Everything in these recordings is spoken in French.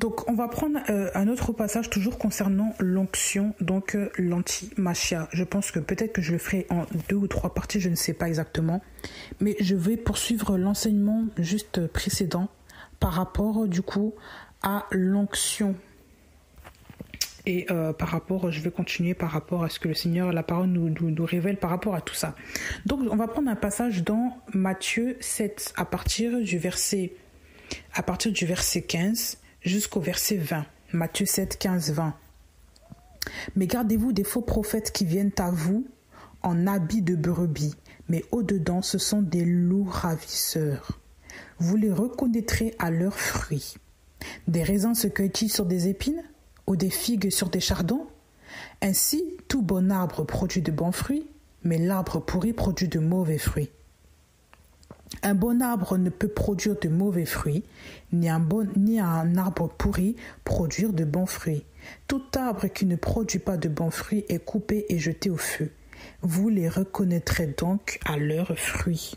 Donc, on va prendre un autre passage toujours concernant l'onction, donc l'antimachia. Je pense que peut-être que je le ferai en 2 ou 3 parties, je ne sais pas exactement. Mais je vais poursuivre l'enseignement juste précédent par rapport, du coup, à l'onction. Et par rapport, je vais continuer par rapport à ce que le Seigneur, la parole nous révèle par rapport à tout ça. Donc, on va prendre un passage dans Matthieu 7, à partir du verset 15 jusqu'au verset 20. Matthieu 7, 15, 20. Mais gardez-vous des faux prophètes qui viennent à vous en habits de brebis, mais au-dedans, ce sont des loups ravisseurs. Vous les reconnaîtrez à leurs fruits. Des raisins se cueillent-ils sur des épines ou des figues sur des chardons? Ainsi, tout bon arbre produit de bons fruits, mais l'arbre pourri produit de mauvais fruits. Un bon arbre ne peut produire de mauvais fruits, ni un arbre pourri produire de bons fruits. Tout arbre qui ne produit pas de bons fruits est coupé et jeté au feu. Vous les reconnaîtrez donc à leurs fruits.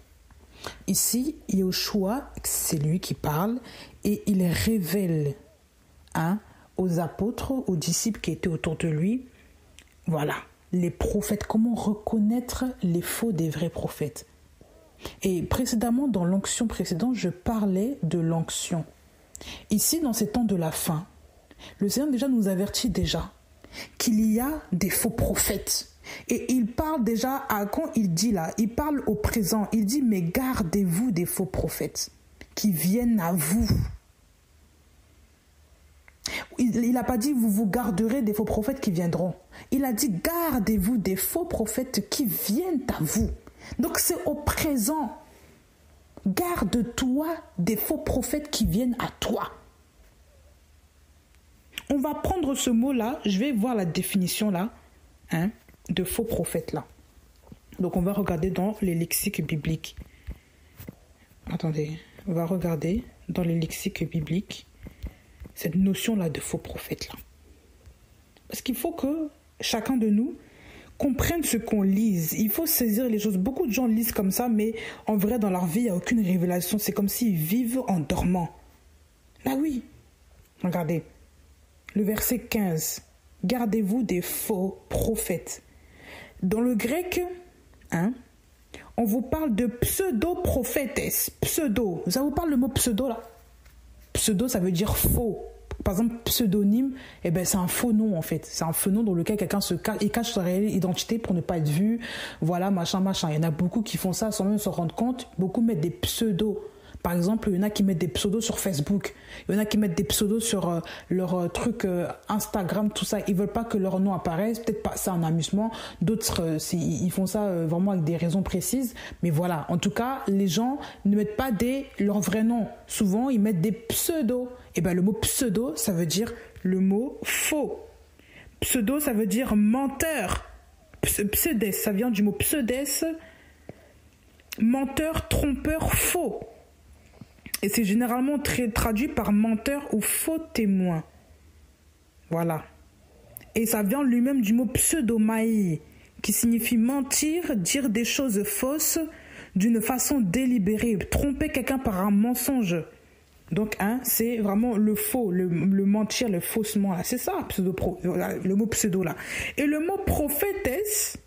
Ici, Yahushua, c'est lui qui parle, et il révèle aux apôtres, aux disciples qui étaient autour de lui, voilà, les prophètes, comment reconnaître les faux des vrais prophètes. Et précédemment, dans l'onction précédente, je parlais de l'onction. Ici, dans ces temps de la fin, le Seigneur déjà nous avertit déjà qu'il y a des faux prophètes. Et il parle déjà, quand il dit là, il parle au présent, il dit, mais gardez-vous des faux prophètes qui viennent à vous. Il n'a pas dit, vous vous garderez des faux prophètes qui viendront. Il a dit, gardez-vous des faux prophètes qui viennent à vous. Donc c'est au présent. Garde-toi des faux prophètes qui viennent à toi. On va prendre ce mot-là, je vais voir la définition là, de faux prophètes là. Donc on va regarder dans les lexiques bibliques. Attendez, on va regarder dans les lexiques bibliques cette notion-là de faux prophètes là. Parce qu'il faut que chacun de nous comprennent ce qu'on lise. Il faut saisir les choses. Beaucoup de gens lisent comme ça, mais en vrai, dans leur vie, il n'y a aucune révélation. C'est comme s'ils vivent en dormant. Bah oui. Regardez. Le verset 15. Gardez-vous des faux prophètes. Dans le grec, on vous parle de pseudo-prophétesse. Pseudo. Ça vous parle le mot pseudo là? Pseudo, ça veut dire faux. Par exemple, pseudonyme, c'est un faux nom en fait. C'est un faux nom dans lequel quelqu'un cache sa réelle identité pour ne pas être vu. Voilà, machin. Il y en a beaucoup qui font ça sans même se rendre compte. Beaucoup mettent des pseudos. Par exemple, il y en a qui mettent des pseudos sur Facebook. Il y en a qui mettent des pseudos sur leur truc Instagram, tout ça. Ils veulent pas que leur nom apparaisse. Peut-être pas ça en amusement. D'autres, ils font ça vraiment avec des raisons précises. Mais voilà, en tout cas, les gens ne mettent pas leur vrai nom. Souvent, ils mettent des pseudos. Le mot pseudo, ça veut dire le mot faux. Pseudo, ça veut dire menteur. Pseudes, ça vient du mot pseudes. Menteur, trompeur, faux. Et c'est généralement traduit par menteur ou faux témoin. Voilà. Et ça vient lui-même du mot pseudomaï, qui signifie mentir, dire des choses fausses d'une façon délibérée, tromper quelqu'un par un mensonge. Donc, c'est vraiment le faux, le mentir, le faussement. Là. C'est ça, le mot pseudo là. Et le mot prophétesse,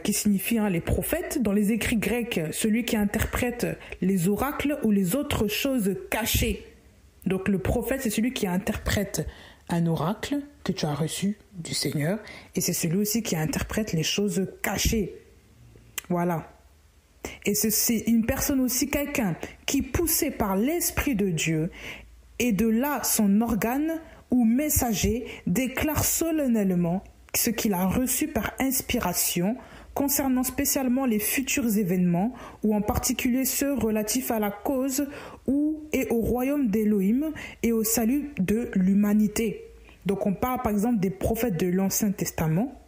qui signifie les prophètes, dans les écrits grecs, celui qui interprète les oracles ou les autres choses cachées. Donc le prophète, c'est celui qui interprète un oracle que tu as reçu du Seigneur, et c'est celui aussi qui interprète les choses cachées. Voilà. Et c'est une personne aussi, quelqu'un qui, poussé par l'Esprit de Dieu, et de là son organe ou messager, déclare solennellement ce qu'il a reçu par inspiration, concernant spécialement les futurs événements, ou en particulier ceux relatifs à la cause et au royaume d'Élohim et au salut de l'humanité. Donc on parle par exemple des prophètes de l'Ancien Testament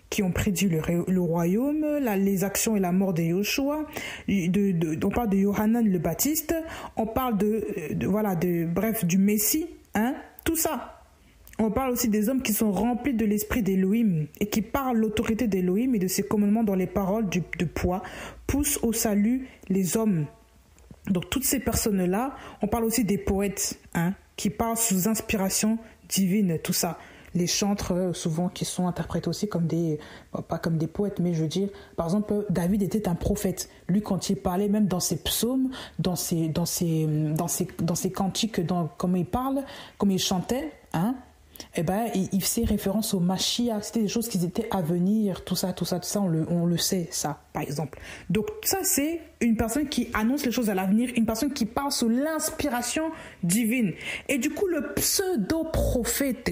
qui ont prédit le royaume, les actions et la mort de Yahushua. On parle de Yohanan le Baptiste, on parle du Messie, tout ça. On parle aussi des hommes qui sont remplis de l'esprit d'Élohim et qui parlent l'autorité d'Élohim et de ses commandements dans les paroles de poids, poussent au salut les hommes. Donc toutes ces personnes-là, on parle aussi des poètes, qui parlent sous inspiration divine, tout ça. Les chantres, souvent, qui sont interprétés aussi comme pas comme des poètes, mais je veux dire, par exemple, David était un prophète. Lui, quand il parlait, même dans ses psaumes, dans ses cantiques, comment il parle, comme il chantait, il faisait référence au Mashiach. C'était des choses qui étaient à venir, tout ça, on le sait, ça, par exemple. Donc ça, c'est une personne qui annonce les choses à l'avenir, une personne qui parle sous l'inspiration divine. Et du coup, le pseudo-prophète,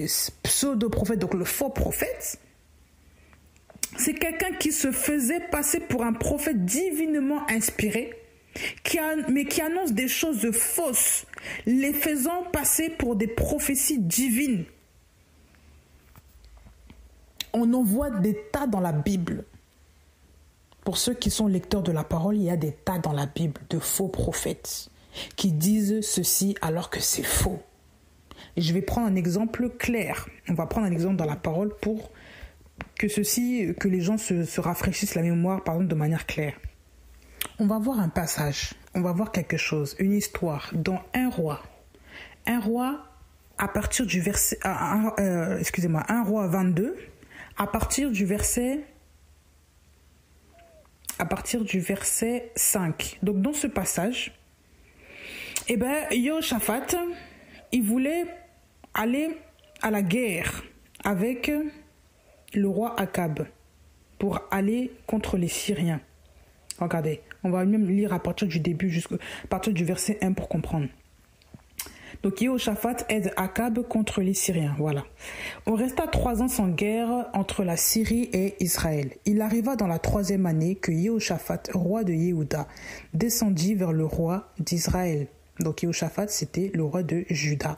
donc le faux prophète, c'est quelqu'un qui se faisait passer pour un prophète divinement inspiré, mais qui annonce des choses fausses, les faisant passer pour des prophéties divines. On en voit des tas dans la Bible. Pour ceux qui sont lecteurs de la parole, il y a des tas dans la Bible de faux prophètes qui disent ceci alors que c'est faux. Et je vais prendre un exemple clair. On va prendre un exemple dans la parole pour que les gens se rafraîchissent la mémoire, par exemple, de manière claire. On va voir un passage, on va voir quelque chose, une histoire dans un roi. Un roi, à partir du verset... 1 roi 22... À partir du verset 5. Donc dans ce passage, Yehoshaphat, il voulait aller à la guerre avec le roi Akab pour aller contre les Syriens. Regardez, on va même lire à partir du début à partir du verset 1 pour comprendre. Donc Yehoshaphat aide Akab contre les Syriens, voilà. On resta 3 ans sans guerre entre la Syrie et Israël. Il arriva dans la 3e année que Yehoshaphat, roi de Yehuda, descendit vers le roi d'Israël. Donc Yehoshaphat, c'était le roi de Juda.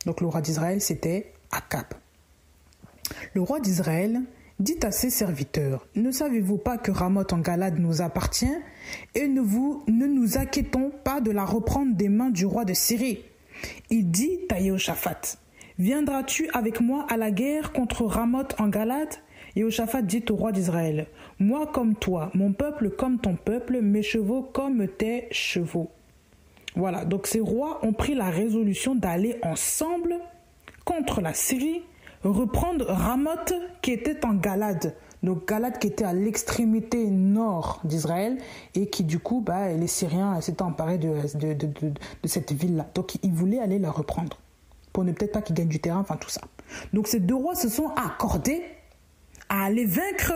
Donc le roi d'Israël, c'était Akab. Le roi d'Israël dit à ses serviteurs, « Ne savez-vous pas que Ramoth en Galade nous appartient et ne nous inquiétons pas de la reprendre des mains du roi de Syrie ?» Il dit à Yehoshaphat, « Viendras-tu avec moi à la guerre contre Ramoth en Galade ?» Yehoshaphat dit au roi d'Israël, « Moi comme toi, mon peuple comme ton peuple, mes chevaux comme tes chevaux. » Voilà, donc ces rois ont pris la résolution d'aller ensemble contre la Syrie, reprendre Ramoth qui était en Galade. Donc Galade qui était à l'extrémité nord d'Israël et qui du coup, les Syriens s'étaient emparés de cette ville-là. Donc ils voulaient aller la reprendre pour ne peut-être pas qu'ils gagnent du terrain, enfin tout ça. Donc ces deux rois se sont accordés à aller vaincre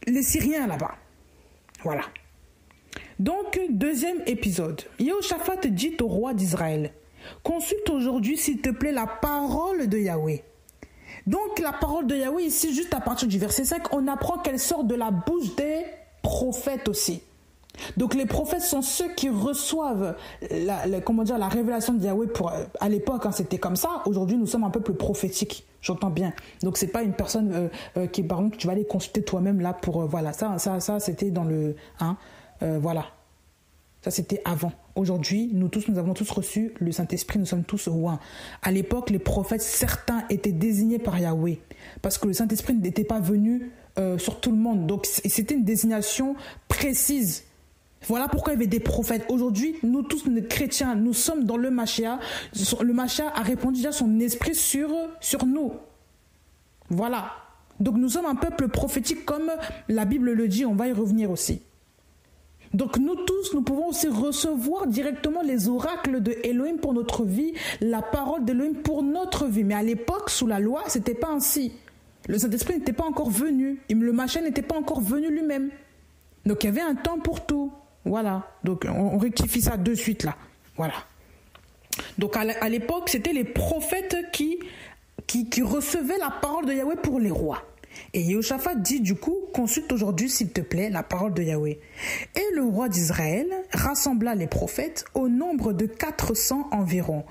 les Syriens là-bas. Voilà. Donc, 2e épisode. Yehoshaphat dit au roi d'Israël, « Consulte aujourd'hui, s'il te plaît, la parole de Yahweh. » Donc, la parole de Yahweh, ici, juste à partir du verset 5, on apprend qu'elle sort de la bouche des prophètes aussi. Donc, les prophètes sont ceux qui reçoivent la révélation de Yahweh. À l'époque, c'était comme ça. Aujourd'hui, nous sommes un peuple prophétique. J'entends bien. Donc, c'est pas une personne qui, par exemple, tu vas aller consulter toi-même là pour... voilà, ça c'était dans le... voilà. Ça, c'était avant. Aujourd'hui, nous avons tous reçu le Saint-Esprit, nous sommes tous ouins. À l'époque, les prophètes, certains étaient désignés par Yahweh parce que le Saint-Esprit n'était pas venu sur tout le monde. Donc, c'était une désignation précise. Voilà pourquoi il y avait des prophètes. Aujourd'hui, nous tous, les chrétiens, nous sommes dans le Mashiach. Le Mashiach a répandu déjà son esprit sur nous. Voilà. Donc, nous sommes un peuple prophétique comme la Bible le dit. On va y revenir aussi. Donc nous tous, nous pouvons aussi recevoir directement les oracles de Elohim pour notre vie, la parole d'Elohim pour notre vie. Mais à l'époque, sous la loi, c'était pas ainsi. Le Saint-Esprit n'était pas encore venu. Le Mashiach n'était pas encore venu lui-même. Donc il y avait un temps pour tout. Voilà. Donc on rectifie ça de suite là. Voilà. Donc à l'époque, c'était les prophètes qui recevaient la parole de Yahweh pour les rois. Et Yehoshaphat dit du coup, consulte aujourd'hui s'il te plaît la parole de Yahweh. Et le roi d'Israël rassembla les prophètes au nombre de 400 environ,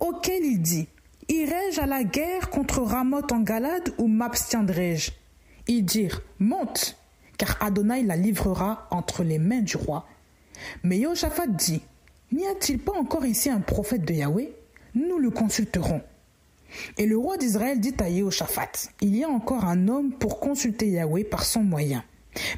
auxquels il dit, irai-je à la guerre contre Ramoth en Galade ou m'abstiendrai-je? Ils dirent, monte, car Adonai la livrera entre les mains du roi. Mais Yehoshaphat dit, n'y a-t-il pas encore ici un prophète de Yahweh? Nous le consulterons. Et le roi d'Israël dit à Yehoshaphat, il y a encore un homme pour consulter Yahweh par son moyen.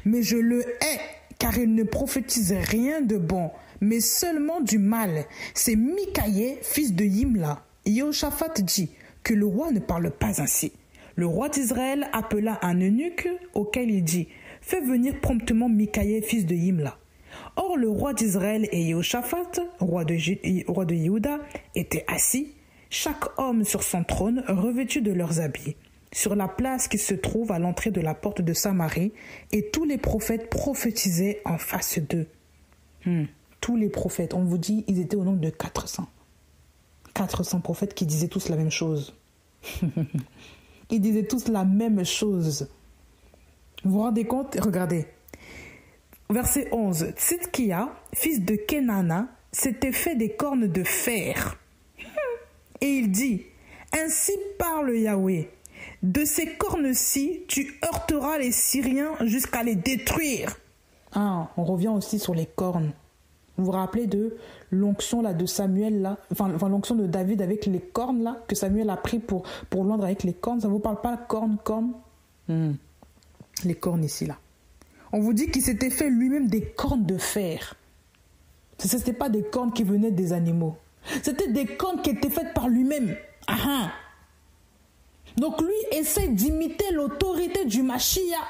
Mais je le hais, car il ne prophétise rien de bon, mais seulement du mal. C'est Mikaïe, fils de Yimla. Yehoshaphat dit que le roi ne parle pas ainsi. Le roi d'Israël appela un eunuque auquel il dit « Fais venir promptement Mikaïe, fils de Yimla. » Or le roi d'Israël et Yehoshaphat, roi de Yehuda, étaient assis, chaque homme sur son trône, revêtus de leurs habits, sur la place qui se trouve à l'entrée de la porte de Samarie, et tous les prophètes prophétisaient en face d'eux. Tous les prophètes, on vous dit, ils étaient au nombre de 400. 400 prophètes qui disaient tous la même chose. Ils disaient tous la même chose. Vous vous rendez compte? Regardez. Verset 11. Tzidkia, fils de Kenana, s'était fait des cornes de fer. Et il dit, ainsi parle Yahweh, de ces cornes-ci, tu heurteras les Syriens jusqu'à les détruire. On revient aussi sur les cornes. Vous vous rappelez de l'onction là de Samuel là, enfin l'onction de David avec les cornes là que Samuel a pris pour l'ondre avec les cornes. Ça vous parle pas cornes comme les cornes ici là. On vous dit qu'il s'était fait lui-même des cornes de fer. Ce n'était pas des cornes qui venaient des animaux. C'était des cornes qui étaient faites par lui-même. Donc lui essaie d'imiter l'autorité du Mashiach.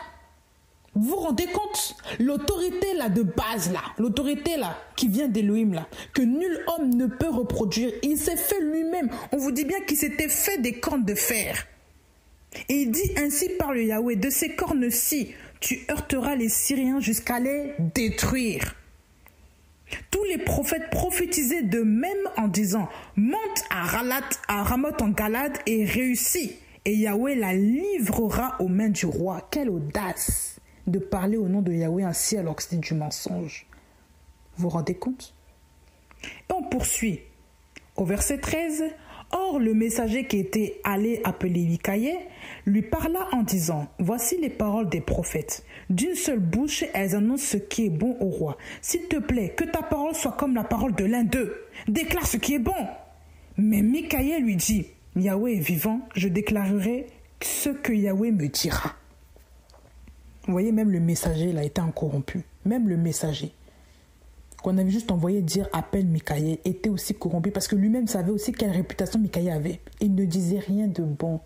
Vous vous rendez compte? L'autorité là de base là, l'autorité là qui vient d'Élohim là, que nul homme ne peut reproduire. Il s'est fait lui-même. On vous dit bien qu'il s'était fait des cornes de fer. Et il dit ainsi parle Yahweh, de ces cornes-ci, tu heurteras les Syriens jusqu'à les détruire. Tous les prophètes prophétisaient de même en disant, monte à Ramoth en Galade et réussis, et Yahweh la livrera aux mains du roi. Quelle audace de parler au nom de Yahweh ainsi alors que c'était du mensonge. Vous vous rendez compte? Et on poursuit. Au verset 13, or le messager qui était allé appeler Mikaïe lui parla en disant, voici les paroles des prophètes. D'une seule bouche, elles annoncent ce qui est bon au roi. S'il te plaît, que ta parole soit comme la parole de l'un d'eux. Déclare ce qui est bon. Mais Mikaïe lui dit, Yahweh est vivant, je déclarerai ce que Yahweh me dira. Vous voyez, même le messager il a été corrompu. Même le messager qu'on avait juste envoyé dire appelle Mikaïe était aussi corrompu parce que lui-même savait aussi quelle réputation Mikaïe avait. Il ne disait rien de bon.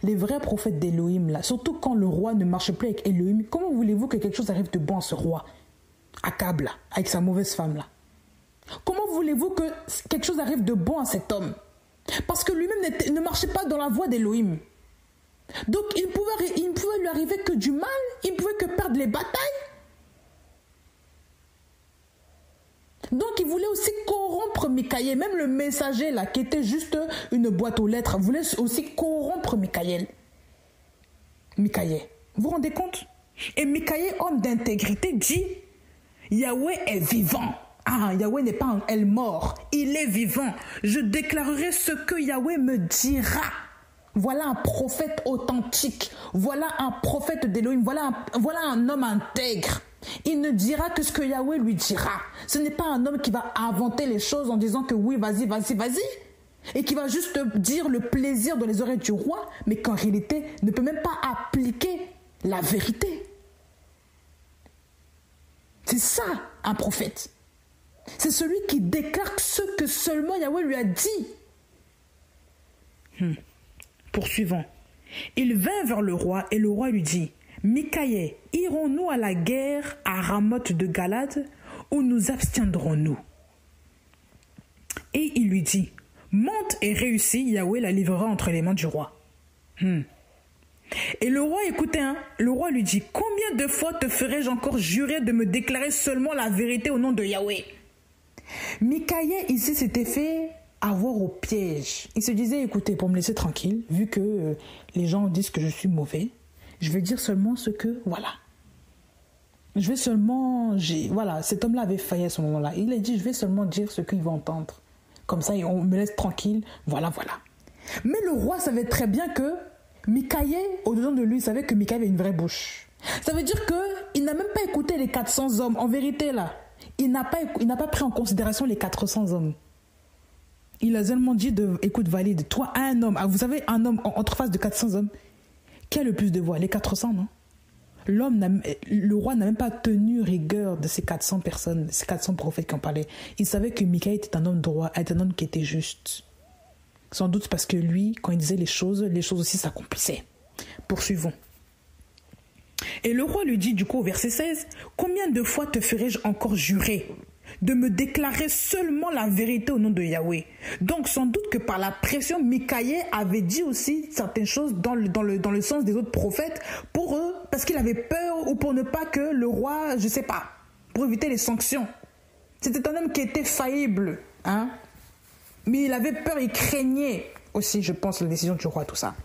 Les vrais prophètes d'Élohim là, surtout quand le roi ne marche plus avec Élohim, comment voulez-vous que quelque chose arrive de bon à ce roi? Akab là, avec sa mauvaise femme là. Comment voulez-vous que quelque chose arrive de bon à cet homme? Parce que lui-même ne marchait pas dans la voie d'Élohim. Donc il ne pouvait lui arriver que du mal, il ne pouvait que perdre les batailles. Donc il voulait aussi corrompre Mikaïe, même le messager là, qui était juste une boîte aux lettres, voulait aussi corrompre Mikaïe. Vous vous rendez compte? Et Mikaïe, homme d'intégrité, dit, Yahweh est vivant. Yahweh n'est pas un mort, il est vivant. Je déclarerai ce que Yahweh me dira. Voilà un prophète authentique. Voilà un prophète d'Élohim. Voilà un homme intègre. Il ne dira que ce que Yahweh lui dira. Ce n'est pas un homme qui va inventer les choses en disant que oui, vas-y. Et qui va juste dire le plaisir dans les oreilles du roi, mais qu'en réalité ne peut même pas appliquer la vérité. C'est ça, un prophète. C'est celui qui déclare ce que seulement Yahweh lui a dit. Poursuivons. Il vint vers le roi et le roi lui dit, Mikaïe, irons-nous à la guerre à Ramoth de Galade ou nous abstiendrons-nous? Et il lui dit, monte et réussis, Yahweh la livrera entre les mains du roi. Et le roi écoutait, le roi lui dit, combien de fois te ferai-je encore jurer de me déclarer seulement la vérité au nom de Yahweh? Mikaïe ici s'était fait avoir au piège. Il se disait, écoutez, pour me laisser tranquille, vu que les gens disent que je suis mauvais, je vais dire seulement ce que, voilà. Je vais seulement, voilà, cet homme-là avait failli à ce moment-là. Il a dit, je vais seulement dire ce qu'ils vont entendre. Comme ça, on me laisse tranquille, voilà. Mais le roi savait très bien que Mikaïe, au-dedans de lui, savait que Mikaïe avait une vraie bouche. Ça veut dire qu'il n'a même pas écouté les 400 hommes. En vérité, là, il n'a pas pris en considération les 400 hommes. Il a seulement dit, écoute Valide, toi un homme, vous savez un homme entre face de 400 hommes, qui a le plus de voix? Les 400, non? le roi n'a même pas tenu rigueur de ces 400 personnes, ces 400 prophètes qui en parlaient. Il savait que Mikaïe était un homme droit, était un homme qui était juste. Sans doute parce que lui, quand il disait les choses aussi s'accomplissaient. Poursuivons. Et le roi lui dit du coup au verset 16, « Combien de fois te ferai-je encore jurer de me déclarer seulement la vérité au nom de Yahweh ?» Donc sans doute que par la pression, Mikaïe avait dit aussi certaines choses dans le sens des autres prophètes pour eux, parce qu'il avait peur ou pour ne pas que le roi, je sais pas, pour éviter les sanctions. C'était un homme qui était faillible, hein. Mais il avait peur, il craignait aussi, je pense, la décision du roi, tout ça.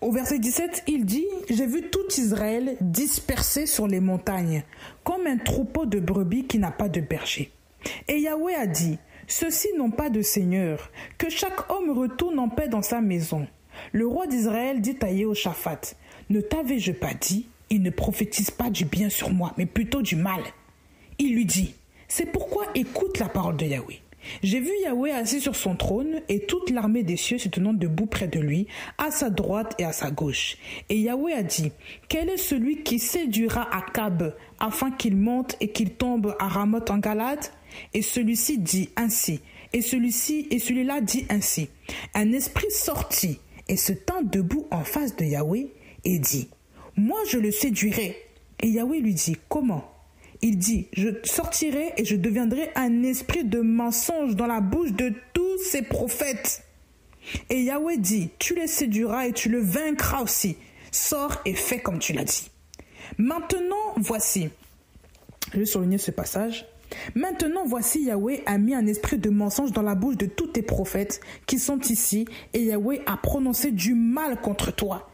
Au verset 17, il dit « J'ai vu tout Israël dispersé sur les montagnes, comme un troupeau de brebis qui n'a pas de berger. Et Yahweh a dit « Ceux-ci n'ont pas de seigneur, que chaque homme retourne en paix dans sa maison. » Le roi d'Israël dit à Jéhoshaphat « Ne t'avais-je pas dit, il ne prophétise pas du bien sur moi, mais plutôt du mal. » Il lui dit « C'est pourquoi écoute la parole de Yahweh. J'ai vu Yahweh assis sur son trône et toute l'armée des cieux se tenant debout près de lui, à sa droite et à sa gauche. Et Yahweh a dit, quel est celui qui séduira Akab afin qu'il monte et qu'il tombe à Ramoth en Galade? Et celui-ci dit ainsi, et celui-là dit ainsi. Un esprit sortit et se tint debout en face de Yahweh et dit, moi je le séduirai. Et Yahweh lui dit, comment? Il dit, je sortirai et je deviendrai un esprit de mensonge dans la bouche de tous ces prophètes. Et Yahweh dit, tu les séduiras et tu le vaincras aussi. Sors et fais comme tu l'as dit. Maintenant, voici, je vais souligner ce passage. Maintenant, voici, Yahweh a mis un esprit de mensonge dans la bouche de tous tes prophètes qui sont ici, et Yahweh a prononcé du mal contre toi.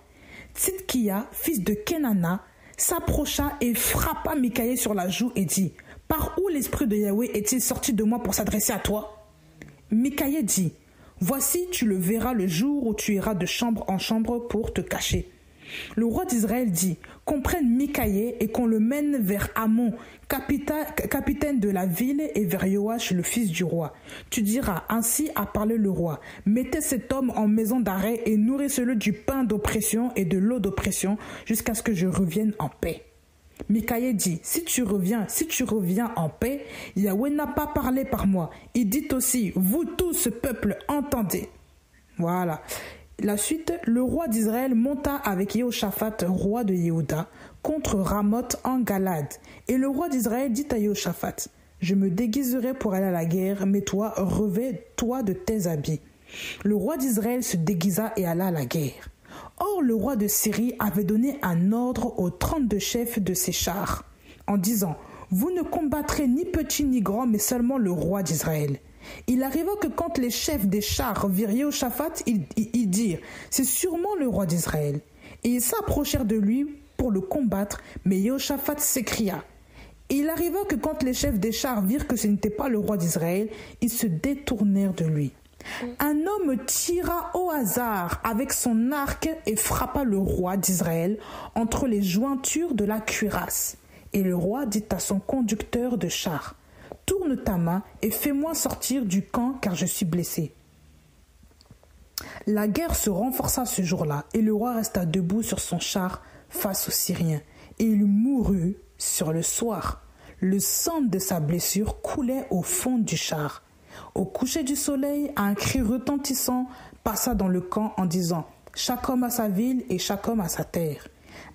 Tzidkia, fils de Kenana, s'approcha et frappa Mikaïe sur la joue et dit, « Par où l'esprit de Yahweh est-il sorti de moi pour s'adresser à toi ?» Mikaïe dit, « Voici, tu le verras le jour où tu iras de chambre en chambre pour te cacher. » Le roi d'Israël dit, « Qu'on prenne Mikaïe et qu'on le mène vers Amon, capitaine de la ville, et vers Joach, le fils du roi. Tu diras, ainsi a parlé le roi, mettez cet homme en maison d'arrêt et nourrissez-le du pain d'oppression et de l'eau d'oppression jusqu'à ce que je revienne en paix. » Mikaïe dit, si tu reviens en paix, Yahweh n'a pas parlé par moi. Il dit aussi, vous tous ce peuple, entendez. Voilà. La suite, le roi d'Israël monta avec Jéhoshaphat, roi de Yehuda, contre Ramoth en Galade. Et le roi d'Israël dit à Jéhoshaphat, je me déguiserai pour aller à la guerre, mais toi, revêt-toi de tes habits. Le roi d'Israël se déguisa et alla à la guerre. Or, le roi de Syrie avait donné un ordre aux 32 chefs de ses chars, en disant, vous ne combattrez ni petit ni grand, mais seulement le roi d'Israël. Il arriva que quand les chefs des chars virent Jéhoshaphat, ils dirent, c'est sûrement le roi d'Israël. Et ils s'approchèrent de lui pour le combattre, mais Jéhoshaphat s'écria. Et il arriva que quand les chefs des chars virent que ce n'était pas le roi d'Israël, ils se détournèrent de lui. Un homme tira au hasard avec son arc et frappa le roi d'Israël entre les jointures de la cuirasse. Et le roi dit à son conducteur de chars, tourne ta main et fais-moi sortir du camp car je suis blessé. La guerre se renforça ce jour-là et le roi resta debout sur son char face aux Syriens. Et il mourut sur le soir. Le sang de sa blessure coulait au fond du char. Au coucher du soleil, un cri retentissant passa dans le camp en disant « Chaque homme à sa ville et chaque homme à sa terre ».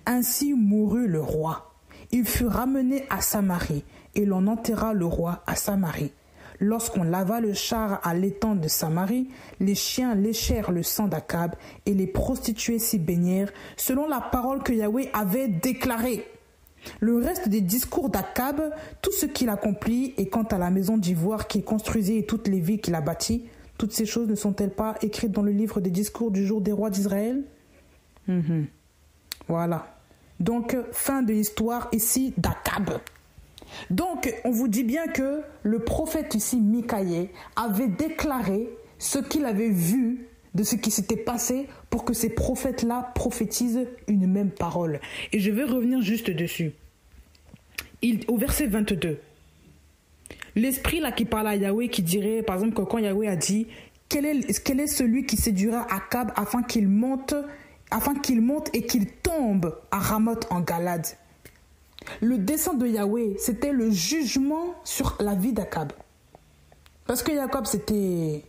Ainsi mourut le roi. Il fut ramené à Samarie et l'on enterra le roi à Samarie. Lorsqu'on lava le char à l'étang de Samarie, les chiens léchèrent le sang d'Akab et les prostituées s'y baignèrent, selon la parole que Yahweh avait déclarée. Le reste des discours d'Akab, tout ce qu'il accomplit, et quant à la maison d'ivoire qu'il construisit et toutes les villes qu'il a bâties, toutes ces choses ne sont-elles pas écrites dans le livre des discours du jour des rois d'Israël? Voilà. Donc, fin de l'histoire ici d'Akab. Donc, on vous dit bien que le prophète ici, Mikaïe, avait déclaré ce qu'il avait vu de ce qui s'était passé pour que ces prophètes-là prophétisent une même parole. Et je vais revenir juste dessus. Au verset 22, l'esprit là qui parle à Yahweh, qui dirait, par exemple, que quand Yahweh a dit, quel est celui qui séduira Akab afin qu'il monte afin qu'il monte et qu'il tombe à Ramoth en Galade. Le dessein de Yahweh, c'était le jugement sur la vie d'Akab. Parce que Jacob s'était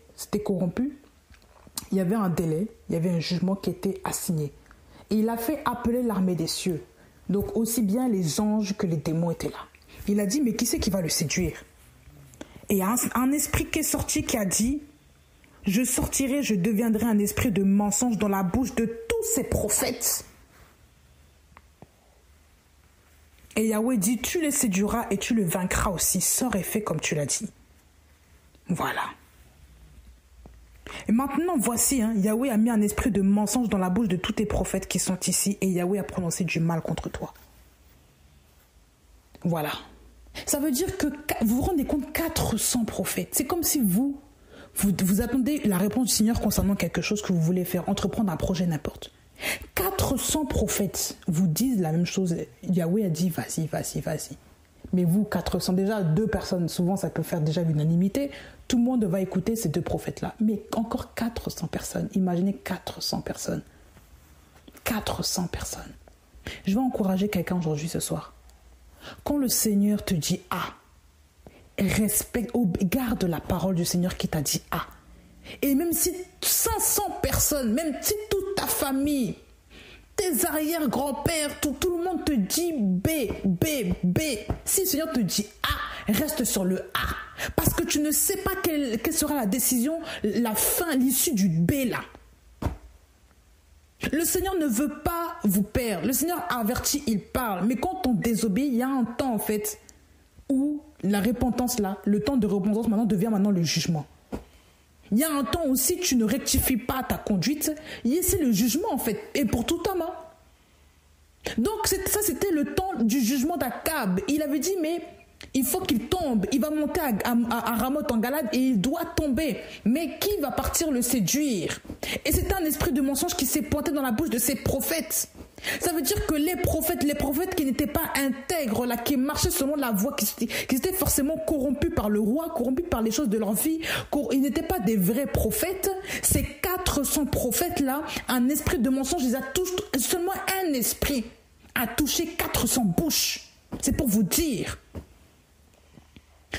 corrompu, il y avait un délai, il y avait un jugement qui était assigné. Et il a fait appeler l'armée des cieux. Donc aussi bien les anges que les démons étaient là. Il a dit, mais qui c'est qui va le séduire? Et il y a un esprit qui est sorti qui a dit, je sortirai, je deviendrai un esprit de mensonge dans la bouche de tous ces prophètes. Et Yahweh dit, tu les séduiras et tu le vaincras aussi. Sors et fais comme tu l'as dit. Voilà. Et maintenant, voici, Yahweh a mis un esprit de mensonge dans la bouche de tous tes prophètes qui sont ici et Yahweh a prononcé du mal contre toi. Voilà. Ça veut dire que vous vous rendez compte, 400 prophètes. C'est comme si vous attendez la réponse du Seigneur concernant quelque chose que vous voulez faire, entreprendre un projet n'importe. 400 prophètes vous disent la même chose. Yahweh a dit, vas-y. Mais vous, 400, déjà 2 personnes, souvent ça peut faire déjà l'unanimité. Tout le monde va écouter ces 2 prophètes-là. Mais encore 400 personnes. Imaginez 400 personnes. 400 personnes. Je vais encourager quelqu'un aujourd'hui ce soir. Quand le Seigneur te dit A, respecte, garde la parole du Seigneur qui t'a dit A. Et même si 500 personnes, même si toute ta famille, tes arrière-grands-pères, tout le monde te dit B. Si le Seigneur te dit A, reste sur le A. Parce que tu ne sais pas quelle sera la décision, la fin, l'issue du B là. Le Seigneur ne veut pas vous perdre. Le Seigneur avertit, il parle. Mais quand on désobéit, il y a un temps en fait où la repentance là, le temps de repentance maintenant devient le jugement. Il y a un temps où si tu ne rectifies pas ta conduite, c'est le jugement en fait, et pour tout homme. Donc ça c'était le temps du jugement d'Akab. Il avait dit mais il faut qu'il tombe, il va monter à Ramoth en Galade et il doit tomber. Mais qui va partir le séduire? Et c'est un esprit de mensonge qui s'est pointé dans la bouche de ces prophètes. Ça veut dire que les prophètes qui n'étaient pas intègres, là, qui marchaient selon la voie, qui étaient forcément corrompus par le roi, corrompus par les choses de leur vie, ils n'étaient pas des vrais prophètes. Ces 400 prophètes-là, un esprit de mensonge, seulement un esprit a touché 400 bouches. C'est pour vous dire.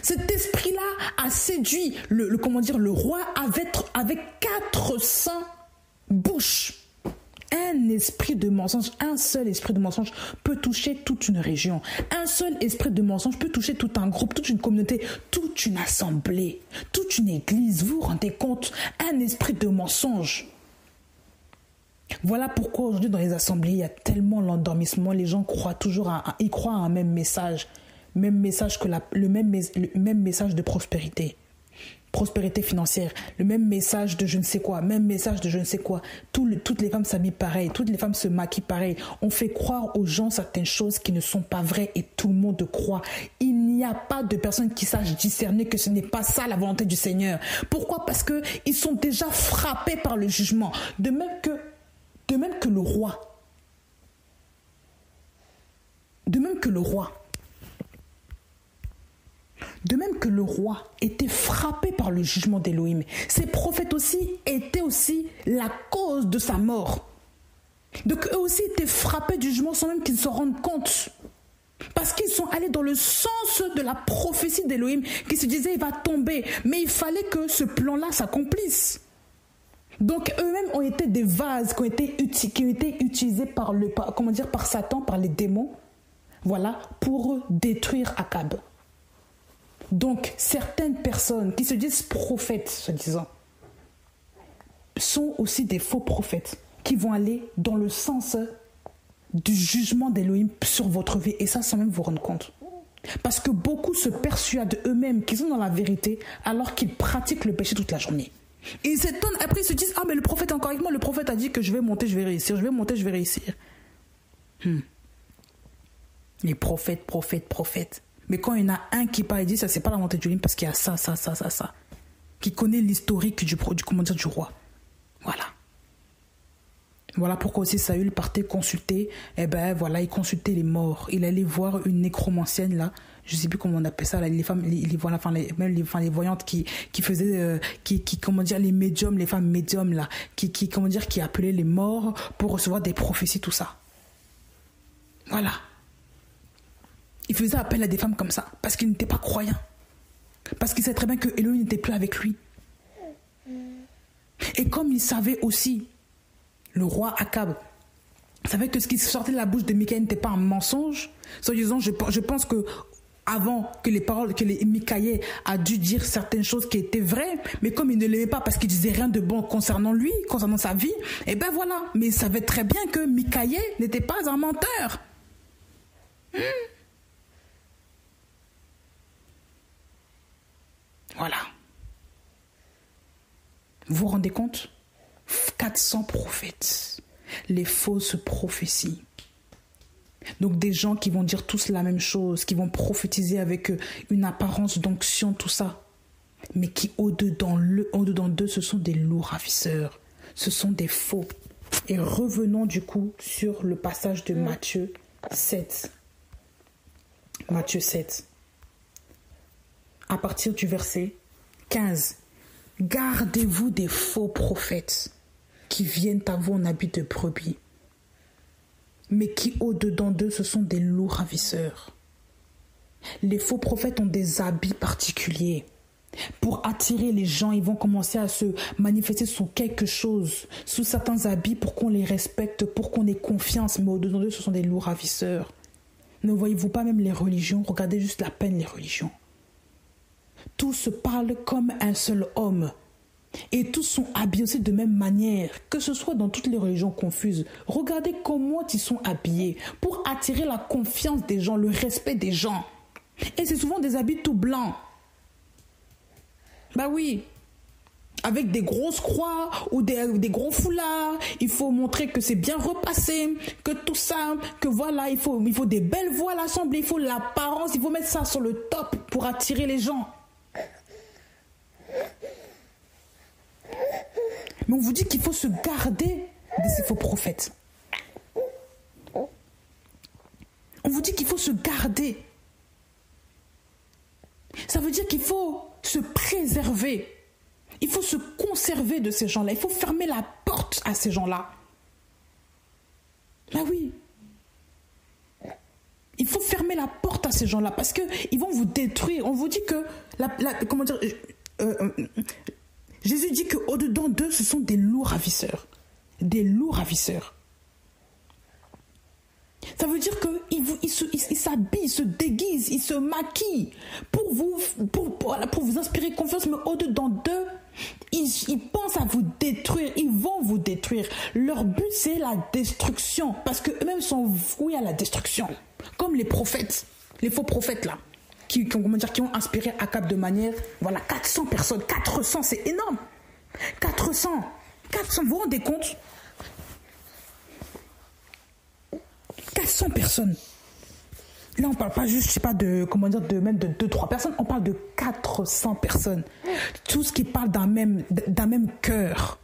Cet esprit-là a séduit le roi avec 400 bouches. Un esprit de mensonge, un seul esprit de mensonge peut toucher toute une région. Un seul esprit de mensonge peut toucher tout un groupe, toute une communauté, toute une assemblée, toute une église. Vous vous rendez compte? Un esprit de mensonge. Voilà pourquoi aujourd'hui dans les assemblées, il y a tellement l'endormissement. Les gens croient toujours ils croient à un même message. Même message que le même message de prospérité financière, le même message de je ne sais quoi, toutes les femmes s'habillent pareil, toutes les femmes se maquillent pareil. On fait croire aux gens certaines choses qui ne sont pas vraies et tout le monde croit. Il n'y a pas de personne qui sache discerner que ce n'est pas ça la volonté du Seigneur. Pourquoi? Parce que ils sont déjà frappés par le jugement, de même que le roi. De même que le roi était frappé par le jugement d'Élohim, ces prophètes aussi étaient aussi la cause de sa mort. Donc eux aussi étaient frappés du jugement sans même qu'ils s'en rendent compte. Parce qu'ils sont allés dans le sens de la prophétie d'Élohim qui se disait il va tomber. Mais il fallait que ce plan-là s'accomplisse. Donc eux-mêmes ont été des vases qui ont été utilisés par Satan, par les démons, voilà, pour détruire Akab. Donc, certaines personnes qui se disent prophètes, soi-disant, sont aussi des faux prophètes qui vont aller dans le sens du jugement d'Élohim sur votre vie. Et ça, sans même vous rendre compte. Parce que beaucoup se persuadent eux-mêmes qu'ils sont dans la vérité alors qu'ils pratiquent le péché toute la journée. Et ils s'étonnent, après ils se disent « Ah, mais le prophète est encore avec moi, le prophète a dit que je vais monter, je vais réussir, je vais monter, je vais réussir. » Les prophètes. Mais quand il y en a un qui parle et dit ça, c'est pas la volonté de Dieu parce qu'il y a ça. Qui connaît l'historique du roi. Voilà. Voilà pourquoi aussi Saül partait consulter, il consultait les morts. Il allait voir une nécromancienne là, je sais plus comment on appelle ça, là, les femmes, les voyantes qui faisaient, les médiums, les femmes médiums là, qui appelaient les morts pour recevoir des prophéties, tout ça. Voilà. Il faisait appel à des femmes comme ça, parce qu'il n'était pas croyant. Parce qu'il savait très bien que Elohim n'était plus avec lui. Et comme il savait aussi, le roi Akab savait que ce qui sortait de la bouche de Mikaël n'était pas un mensonge. Soi-disant, je pense que avant que Mikaël a dû dire certaines choses qui étaient vraies, mais comme il ne l'aimait pas parce qu'il disait rien de bon concernant lui, concernant sa vie, voilà. Mais il savait très bien que Mikaël n'était pas un menteur. Voilà. Vous vous rendez compte ? 400 prophètes, les fausses prophéties. Donc des gens qui vont dire tous la même chose, qui vont prophétiser avec une apparence d'onction, tout ça. Mais qui au-dedans d'eux, ce sont des loups ravisseurs. Ce sont des faux. Et revenons du coup sur le passage de Matthieu 7. Matthieu 7. À partir du verset 15. Gardez-vous des faux prophètes qui viennent à vous en habit de brebis, mais qui au-dedans d'eux, ce sont des loups ravisseurs. Les faux prophètes ont des habits particuliers. Pour attirer les gens, ils vont commencer à se manifester sous quelque chose, sous certains habits pour qu'on les respecte, pour qu'on ait confiance, mais au-dedans d'eux, ce sont des loups ravisseurs. Ne voyez-vous pas même les religions? Regardez juste la peine les religions. Tous se parlent comme un seul homme. Et tous sont habillés aussi de même manière, que ce soit dans toutes les religions confuses. Regardez comment ils sont habillés pour attirer la confiance des gens, le respect des gens. Et c'est souvent des habits tout blancs. Bah oui, avec des grosses croix ou des gros foulards. Il faut montrer que c'est bien repassé, que tout ça, que voilà, il faut des belles voiles assemblées, il faut l'apparence, il faut mettre ça sur le top pour attirer les gens. Mais on vous dit qu'il faut se garder de ces faux prophètes. On vous dit qu'il faut se garder. Ça veut dire qu'il faut se préserver. Il faut se conserver de ces gens-là. Il faut fermer la porte à ces gens-là. Ben oui. Il faut fermer la porte à ces gens-là parce qu'ils vont vous détruire. On vous dit que... Jésus dit qu'au-dedans d'eux, ce sont des loups ravisseurs. Des loups ravisseurs. Ça veut dire qu'ils s'habillent, ils se déguisent, ils se maquillent pour vous inspirer confiance, mais au-dedans d'eux, ils pensent à vous détruire, ils vont vous détruire. Leur but, c'est la destruction, parce qu'eux-mêmes sont voués à la destruction. Comme les prophètes, les faux prophètes là. Qui ont inspiré Akab de manière, 400 personnes, 400, c'est énorme. 400, vous vous rendez compte? 400 personnes. Là, on ne parle pas juste, même de 2-3 personnes, on parle de 400 personnes. Tous qui parlent d'un même cœur,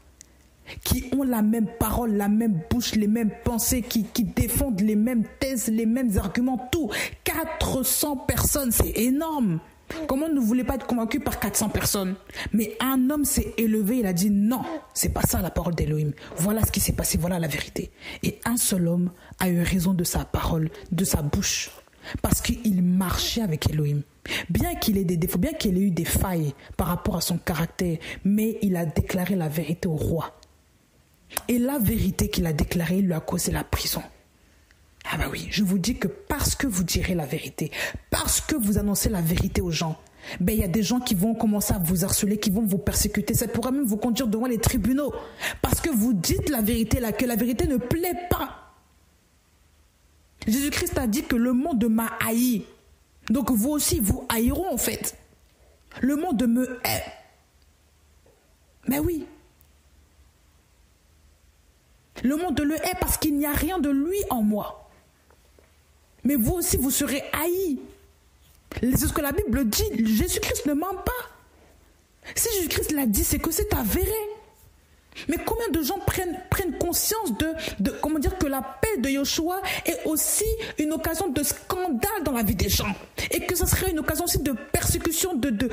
qui ont la même parole, la même bouche, les mêmes pensées, qui défendent les mêmes thèses, les mêmes arguments, tout. 400 personnes, c'est énorme. Comment ne voulez pas être convaincu par 400 personnes? Mais un homme s'est élevé, il a dit non, c'est pas ça la parole d'Elohim. Voilà ce qui s'est passé, voilà la vérité. Et un seul homme a eu raison de sa parole, de sa bouche, parce qu'il marchait avec Elohim. Bien qu'il ait des défauts, bien qu'il ait eu des failles par rapport à son caractère, mais il a déclaré la vérité au roi. Et la vérité qu'il a déclarée lui a causé la prison. Ah bah oui, je vous dis que parce que vous direz la vérité, parce que vous annoncez la vérité aux gens, il y a des gens qui vont commencer à vous harceler, qui vont vous persécuter. Ça pourrait même vous conduire devant les tribunaux. Parce que vous dites la vérité là, que la vérité ne plaît pas. Jésus-Christ a dit que le monde m'a haï. Donc vous aussi, vous haïront en fait. Le monde me hait. Mais oui. Le monde le hait parce qu'il n'y a rien de lui en moi. Mais vous aussi, vous serez haïs. C'est ce que la Bible dit. Jésus-Christ ne ment pas. Si Jésus-Christ l'a dit, c'est que c'est avéré. Mais combien de gens prennent conscience comment dire, que la paix de Yeshua est aussi une occasion de scandale dans la vie des gens, et que ça serait une occasion aussi de persécution, de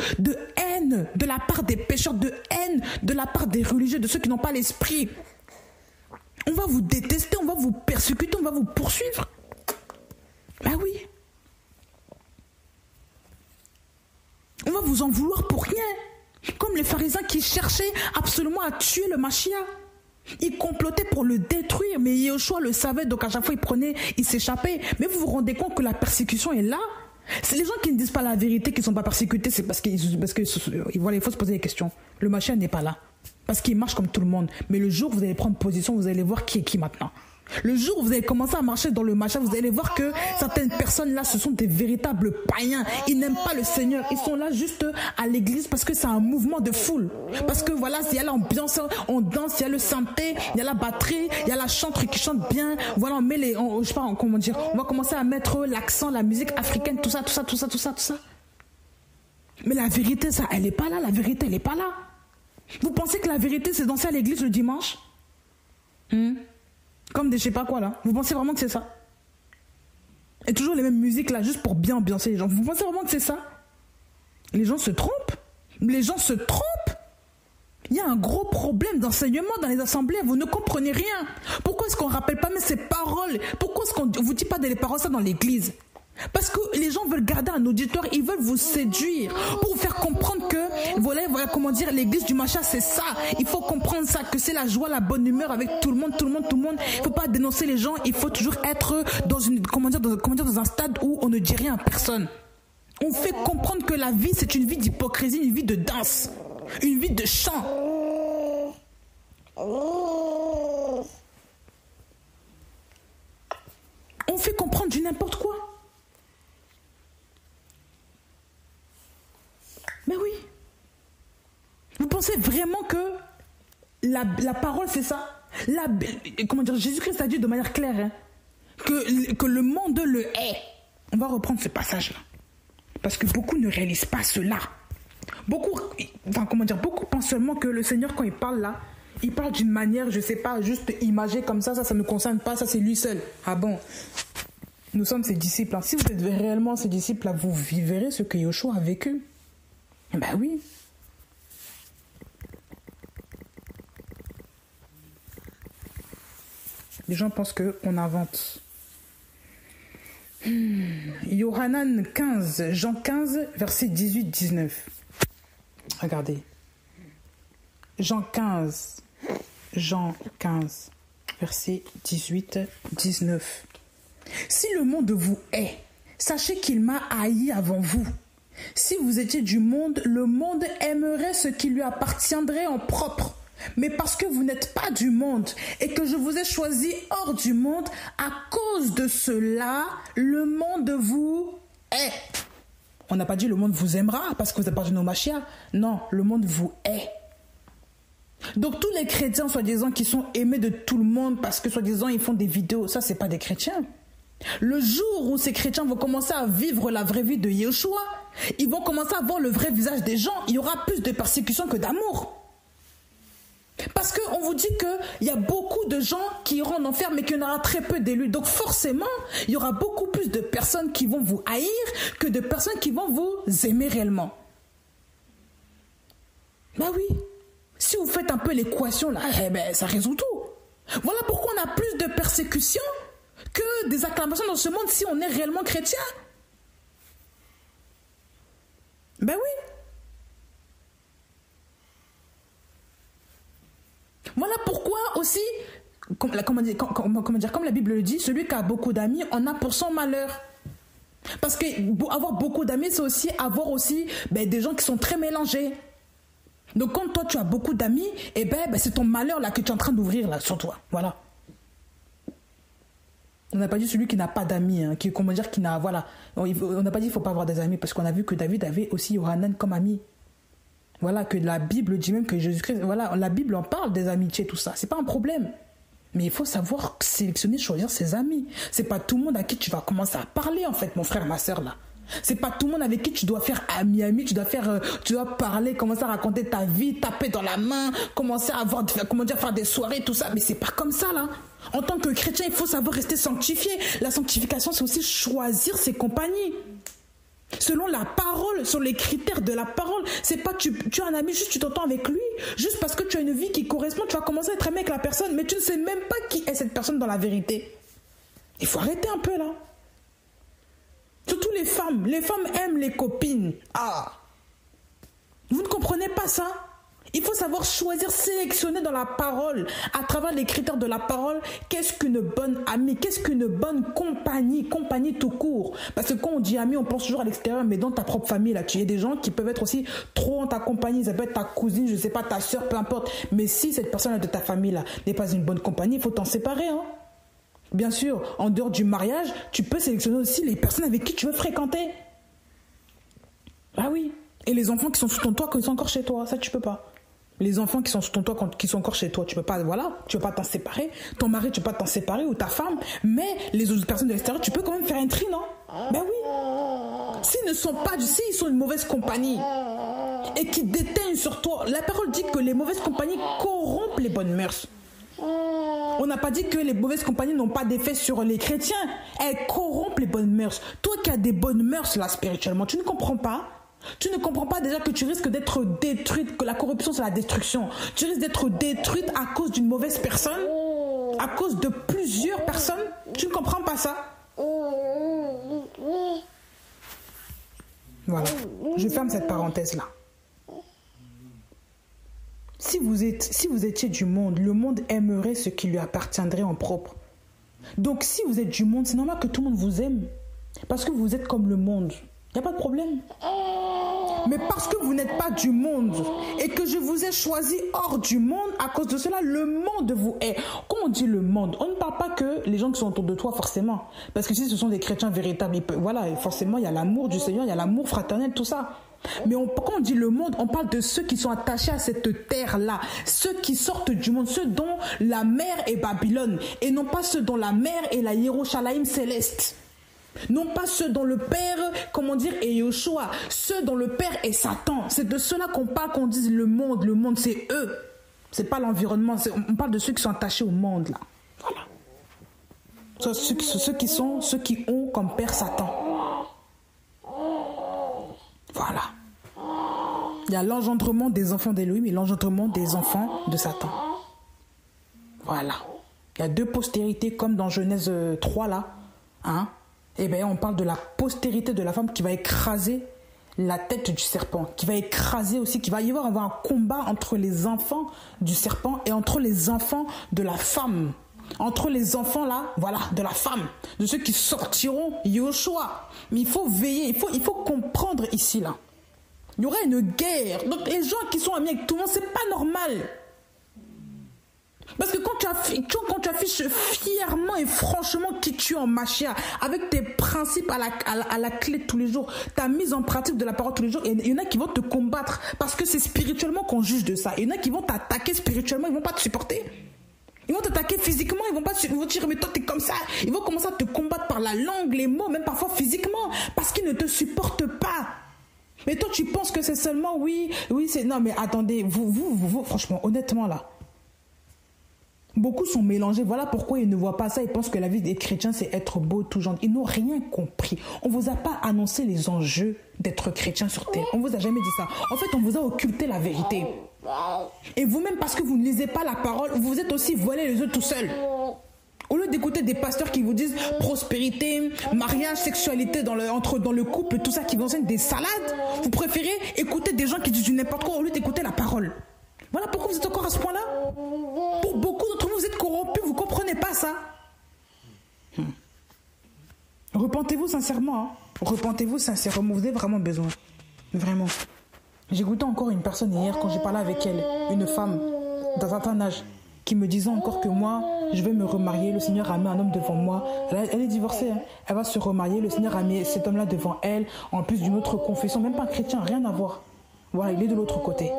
haine de la part des pécheurs, de haine de la part des religieux, de ceux qui n'ont pas l'esprit. On va vous détester, on va vous persécuter, on va vous poursuivre. Ben oui. On va vous en vouloir pour rien. Comme les pharisiens qui cherchaient absolument à tuer le Mashiach. Ils complotaient pour le détruire, mais Yeshua le savait, donc à chaque fois il s'échappait. Mais vous vous rendez compte que la persécution est là? C'est les gens qui ne disent pas la vérité qui ne sont pas persécutés, c'est parce qu'il faut se poser des questions. Le Mashiach n'est pas là, parce qu'il marche comme tout le monde. Mais le jour où vous allez prendre position, vous allez voir qui est qui maintenant. Le jour où vous allez commencer à marcher dans le Mashiach, vous allez voir que certaines personnes là, ce sont des véritables païens. Ils n'aiment pas le Seigneur. Ils sont là juste à l'église parce que c'est un mouvement de foule. Parce que voilà, il y a l'ambiance, on danse, il y a le synthé, il y a la batterie, il y a la chanteuse qui chante bien. Voilà, on met je sais pas comment dire, on va commencer à mettre l'accent, la musique africaine, tout ça. Mais la vérité, ça, elle est pas là. La vérité, elle est pas là. Vous pensez que la vérité, c'est danser à l'église le dimanche? Comme des je sais pas quoi là. Vous pensez vraiment que c'est ça? Et toujours les mêmes musiques là, juste pour bien ambiancer les gens. Vous pensez vraiment que c'est ça? Les gens se trompent. Les gens se trompent. Il y a un gros problème d'enseignement dans les assemblées. Vous ne comprenez rien. Pourquoi est-ce qu'on ne rappelle pas même ces paroles? Pourquoi est-ce qu'on ne vous dit pas des paroles ça dans l'église? Parce que les gens veulent garder un auditoire, ils veulent vous séduire pour vous faire comprendre que voilà comment dire, l'église du Mashiach c'est ça. Il faut comprendre ça, que c'est la joie, la bonne humeur avec tout le monde. Il ne faut pas dénoncer les gens, il faut toujours être dans un stade où on ne dit rien à personne. On fait comprendre que la vie c'est une vie d'hypocrisie, une vie de danse, une vie de chant. On fait comprendre du n'importe quoi. Mais oui. Vous pensez vraiment que la parole c'est ça? Jésus-Christ a dit de manière claire que le monde le hait. On va reprendre ce passage-là. Parce que beaucoup ne réalisent pas cela. Beaucoup pensent seulement que le Seigneur, quand il parle là, il parle d'une manière, je sais pas, juste imagée comme ça ne nous concerne pas, ça c'est lui seul. Ah bon? Nous sommes ses disciples. Si vous êtes réellement ses disciples, là, vous vivrez ce que Yeshua a vécu. Ben oui. Les gens pensent qu'on invente. Yohanan 15, Jean 15, verset 18-19. Regardez. Jean 15, verset 18-19. Si le monde vous hait, sachez qu'il m'a haï avant vous. Si vous étiez du monde, le monde aimerait ce qui lui appartiendrait en propre. Mais parce que vous n'êtes pas du monde et que je vous ai choisi hors du monde, à cause de cela, le monde vous hait. On n'a pas dit le monde vous aimera parce que vous appartenez au Mashiach. Non, le monde vous hait. Donc tous les chrétiens, soi-disant, qui sont aimés de tout le monde parce que, soi-disant, ils font des vidéos, ça, c'est pas des chrétiens. Le jour où ces chrétiens vont commencer à vivre la vraie vie de Yeshua, ils vont commencer à voir le vrai visage des gens. Il y aura plus de persécution que d'amour. Parce qu'on vous dit qu'il y a beaucoup de gens qui iront en enfer, mais qu'il y en aura très peu d'élus. Donc forcément, il y aura beaucoup plus de personnes qui vont vous haïr que de personnes qui vont vous aimer réellement. Ben oui. Si vous faites un peu l'équation là, ça résout tout. Voilà pourquoi on a plus de persécutions que des acclamations dans ce monde si on est réellement chrétien. Ben oui. Voilà pourquoi aussi, comme la Bible le dit, celui qui a beaucoup d'amis en a pour son malheur. Parce que avoir beaucoup d'amis, c'est aussi avoir aussi des gens qui sont très mélangés. Donc quand toi tu as beaucoup d'amis, c'est ton malheur là que tu es en train d'ouvrir là sur toi. Voilà. On n'a pas dit celui qui n'a pas d'amis, qui n'a, voilà. On n'a pas dit qu'il ne faut pas avoir des amis, parce qu'on a vu que David avait aussi Yohanan comme ami. Voilà, que la Bible dit même que Jésus-Christ, voilà, la Bible en parle des amitiés, tout ça. C'est pas un problème. Mais il faut savoir sélectionner, choisir ses amis. C'est pas tout le monde à qui tu vas commencer à parler, en fait, mon frère, ma soeur, là. C'est pas tout le monde avec qui tu dois faire ami, tu dois parler, commencer à raconter ta vie, taper dans la main, commencer à faire des soirées, tout ça. Mais c'est pas comme ça, là. En tant que chrétien, il faut savoir rester sanctifié. La sanctification, c'est aussi choisir ses compagnies. Selon la parole, sur les critères de la parole. C'est pas tu as un ami, juste tu t'entends avec lui. Juste parce que tu as une vie qui correspond, tu vas commencer à être ami avec la personne, mais tu ne sais même pas qui est cette personne dans la vérité. Il faut arrêter un peu là. Surtout les femmes. Les femmes aiment les copines. Ah! Vous ne comprenez pas ça? Il faut savoir choisir, sélectionner dans la parole, à travers les critères de la parole, qu'est-ce qu'une bonne amie, qu'est-ce qu'une bonne compagnie tout court. Parce que quand on dit ami, on pense toujours à l'extérieur, mais dans ta propre famille, là, tu as des gens qui peuvent être aussi trop en ta compagnie, ça peut être ta cousine, je sais pas, ta soeur, peu importe. Mais si cette personne de ta famille, là, n'est pas une bonne compagnie, il faut t'en séparer, hein. Bien sûr, en dehors du mariage, tu peux sélectionner aussi les personnes avec qui tu veux fréquenter. Ah oui. Et les enfants qui sont sous ton toit, qui sont encore chez toi, ça tu peux pas. Les enfants qui sont sous ton toit, qui sont encore chez toi, tu peux pas, voilà, tu peux pas t'en séparer. Ton mari, tu peux pas t'en séparer, ou ta femme. Mais les autres personnes de l'extérieur, tu peux quand même faire un tri, non? Ben oui. S'ils sont une mauvaise compagnie et qui déteignent sur toi, la parole dit que les mauvaises compagnies corrompent les bonnes mœurs. On n'a pas dit que les mauvaises compagnies n'ont pas d'effet sur les chrétiens. Elles corrompent les bonnes mœurs. Toi qui as des bonnes mœurs là spirituellement, tu ne comprends pas? Tu ne comprends pas déjà que tu risques d'être détruite, que la corruption c'est la destruction. Tu risques d'être détruite à cause d'une mauvaise personne, à cause de plusieurs personnes. Tu ne comprends pas ça? Voilà, je ferme cette parenthèse là. Si vous étiez du monde, le monde aimerait ce qui lui appartiendrait en propre. Donc si vous êtes du monde, c'est normal que tout le monde vous aime. Parce que vous êtes comme le monde. Il n'y a pas de problème. Mais parce que vous n'êtes pas du monde et que je vous ai choisi hors du monde, à cause de cela, le monde vous hait. Quand on dit le monde, on ne parle pas que les gens qui sont autour de toi, forcément. Parce que si ce sont des chrétiens véritables, voilà, forcément, il y a l'amour du Seigneur, il y a l'amour fraternel, tout ça. Mais quand on dit le monde, on parle de ceux qui sont attachés à cette terre-là, ceux qui sortent du monde, ceux dont la mer est Babylone, et non pas ceux dont la mer est la Yerushalayim céleste. Non pas ceux dont le Père, est Yoshua, ceux dont le Père est Satan. C'est de ceux-là qu'on parle, qu'on dise le monde c'est eux. C'est pas l'environnement, on parle de ceux qui sont attachés au monde là. Voilà. Ceux qui ont comme Père Satan. Voilà. Il y a l'engendrement des enfants d'Élohim et l'engendrement des enfants de Satan. Voilà. Il y a deux postérités comme dans Genèse 3 là. Hein? Eh bien, on parle de la postérité de la femme qui va écraser la tête du serpent, qui va écraser aussi, qu'il va y avoir un combat entre les enfants du serpent et entre les enfants de la femme. Entre les enfants là, voilà, de la femme, de ceux qui sortiront Yoshua. Mais il faut veiller, il faut comprendre ici là. Il y aura une guerre. Donc les gens qui sont amis avec tout le monde, c'est pas normal. Parce que quand tu affiches fièrement et franchement qui tu es en Machia, avec tes principes à la clé de tous les jours, ta mise en pratique de la parole tous les jours, il y en a qui vont te combattre parce que c'est spirituellement qu'on juge de ça. Il y en a qui vont t'attaquer spirituellement, ils vont pas te supporter. Ils vont t'attaquer physiquement, ils vont dire mais toi t'es comme ça. Ils vont commencer à te combattre par la langue, les mots, même parfois physiquement, parce qu'ils ne te supportent pas. Mais toi tu penses que c'est seulement oui c'est... Non mais attendez, vous franchement, honnêtement là, beaucoup sont mélangés. Voilà pourquoi ils ne voient pas ça. Ils pensent que la vie des chrétiens, c'est être beau, tout genre. Ils n'ont rien compris. On ne vous a pas annoncé les enjeux d'être chrétien sur terre. On ne vous a jamais dit ça. En fait, on vous a occulté la vérité. Et vous-même, parce que vous ne lisez pas la parole, vous vous êtes aussi voilé les yeux tout seul. Au lieu d'écouter des pasteurs qui vous disent prospérité, mariage, sexualité dans le couple, tout ça, qui vous enseignent des salades, vous préférez écouter des gens qui disent du n'importe quoi au lieu d'écouter la parole. Voilà pourquoi vous êtes encore à ce point-là. Pour beaucoup d'entre vous, vous êtes corrompus, vous ne comprenez pas ça. Repentez-vous sincèrement. Hein. Repentez-vous sincèrement, vous avez vraiment besoin. Vraiment. J'ai goûté encore une personne hier, quand j'ai parlé avec elle, une femme d'un certain âge, qui me disait encore que moi, je vais me remarier, le Seigneur a mis un homme devant moi. Elle est divorcée, hein. Elle va se remarier, le Seigneur a mis cet homme-là devant elle, en plus d'une autre confession, même pas un chrétien, rien à voir. Voilà, il est de l'autre côté.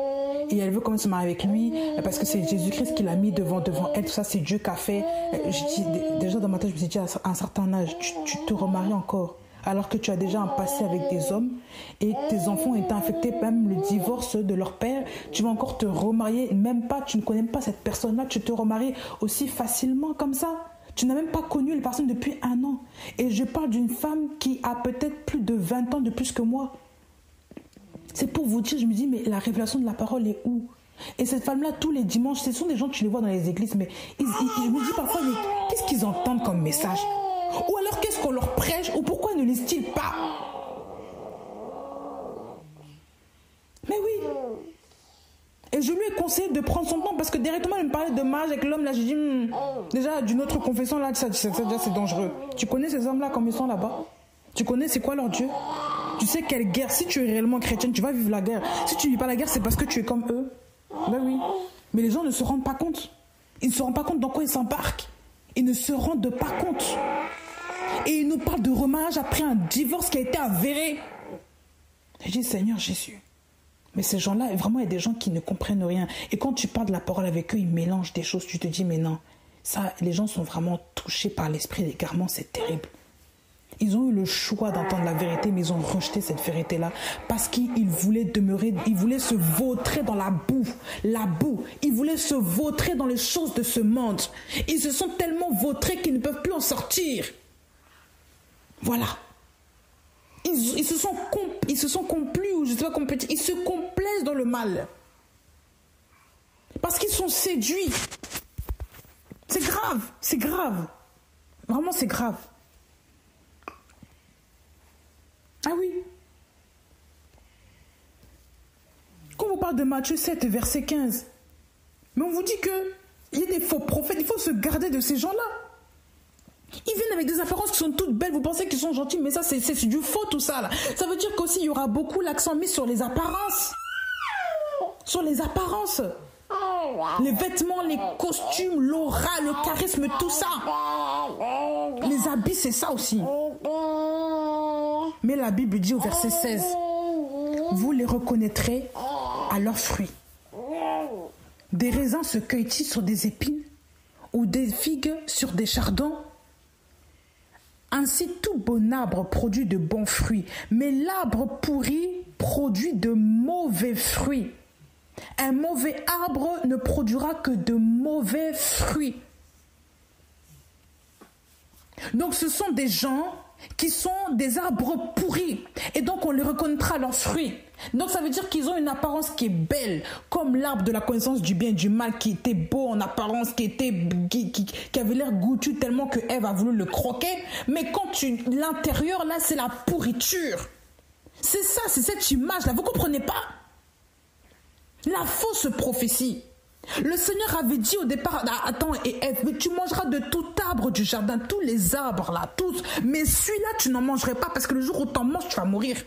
Et elle veut quand même se marier avec lui parce que c'est Jésus-Christ qui l'a mis devant elle. Tout ça, c'est Dieu qui a fait. Déjà dans ma tête, je me suis dit à un certain âge, tu te remaries encore. alors que tu as déjà un passé avec des hommes et tes enfants ont été infectés, même le divorce de leur père, tu vas encore te remarier, même pas, tu ne connais pas cette personne-là, tu te remaries aussi facilement comme ça. Tu n'as même pas connu la personne depuis 1 an. Et je parle d'une femme qui a peut-être plus de 20 ans de plus que moi. C'est pour vous dire, je me dis, mais la révélation de la parole est où? Et cette femme-là, tous les dimanches, ce sont des gens que tu les vois dans les églises, mais je me dis parfois, mais qu'est-ce qu'ils entendent comme message? Ou alors, qu'est-ce qu'on leur prêche? Ou pourquoi ne lisent-ils pas? Mais oui. Et je lui ai conseillé de prendre son temps, parce que directement, elle me parlait de mariage avec l'homme, là, j'ai dit, déjà, d'une autre confession, là, ça, déjà, c'est dangereux. Tu connais ces hommes-là, comme ils sont là-bas? Tu connais c'est quoi leur Dieu? Tu sais quelle guerre? Si tu es réellement chrétienne, tu vas vivre la guerre. Si tu ne vis pas la guerre, c'est parce que tu es comme eux. Ben oui. Mais les gens ne se rendent pas compte. Ils ne se rendent pas compte dans quoi ils s'embarquent. Ils ne se rendent pas compte. Et ils nous parlent de remariage après un divorce qui a été avéré. Je dis, Seigneur Jésus. Mais ces gens-là, vraiment, il y a des gens qui ne comprennent rien. Et quand tu parles de la parole avec eux, ils mélangent des choses. Tu te dis, mais non. Ça, les gens sont vraiment touchés par l'esprit d'égarement. C'est terrible. Ils ont eu le choix d'entendre la vérité, mais ils ont rejeté cette vérité-là parce qu'ils voulaient demeurer, ils voulaient se vautrer dans la boue. Ils voulaient se vautrer dans les choses de ce monde. Ils se sont tellement vautrés qu'ils ne peuvent plus en sortir. Voilà. Ils se sont complis, ou je sais pas comment on peut dire, ils se complaisent dans le mal. Parce qu'ils sont séduits. C'est grave. Vraiment, c'est grave. Ah oui. Quand on parle de Matthieu 7, verset 15, mais on vous dit qu'il y a des faux prophètes, il faut se garder de ces gens-là. Ils viennent avec des apparences qui sont toutes belles, vous pensez qu'ils sont gentils, mais ça c'est du faux tout ça là. Ça veut dire qu'aussi il y aura beaucoup l'accent mis sur les apparences. Sur les apparences. Les vêtements, les costumes, l'aura, le charisme, tout ça. Les habits, c'est ça aussi. Mais la Bible dit au verset 16, vous les reconnaîtrez à leurs fruits. Des raisins se cueillent-ils sur des épines ou des figues sur des chardons? Ainsi, tout bon arbre produit de bons fruits, mais l'arbre pourri produit de mauvais fruits. Un mauvais arbre ne produira que de mauvais fruits. Donc ce sont des gens qui sont des arbres pourris. Et donc on les reconnaîtra à leurs fruits. Donc ça veut dire qu'ils ont une apparence qui est belle, comme l'arbre de la connaissance du bien et du mal qui était beau en apparence, qui avait l'air goûtu tellement que Ève a voulu le croquer. Mais quand l'intérieur là, c'est la pourriture. C'est ça, c'est cette image là, vous comprenez pas? La fausse prophétie. Le Seigneur avait dit au départ à Adam et Ève, mais tu mangeras de tout arbre du jardin, tous les arbres là, tous. Mais celui-là, tu n'en mangerais pas parce que le jour où tu en manges, tu vas mourir.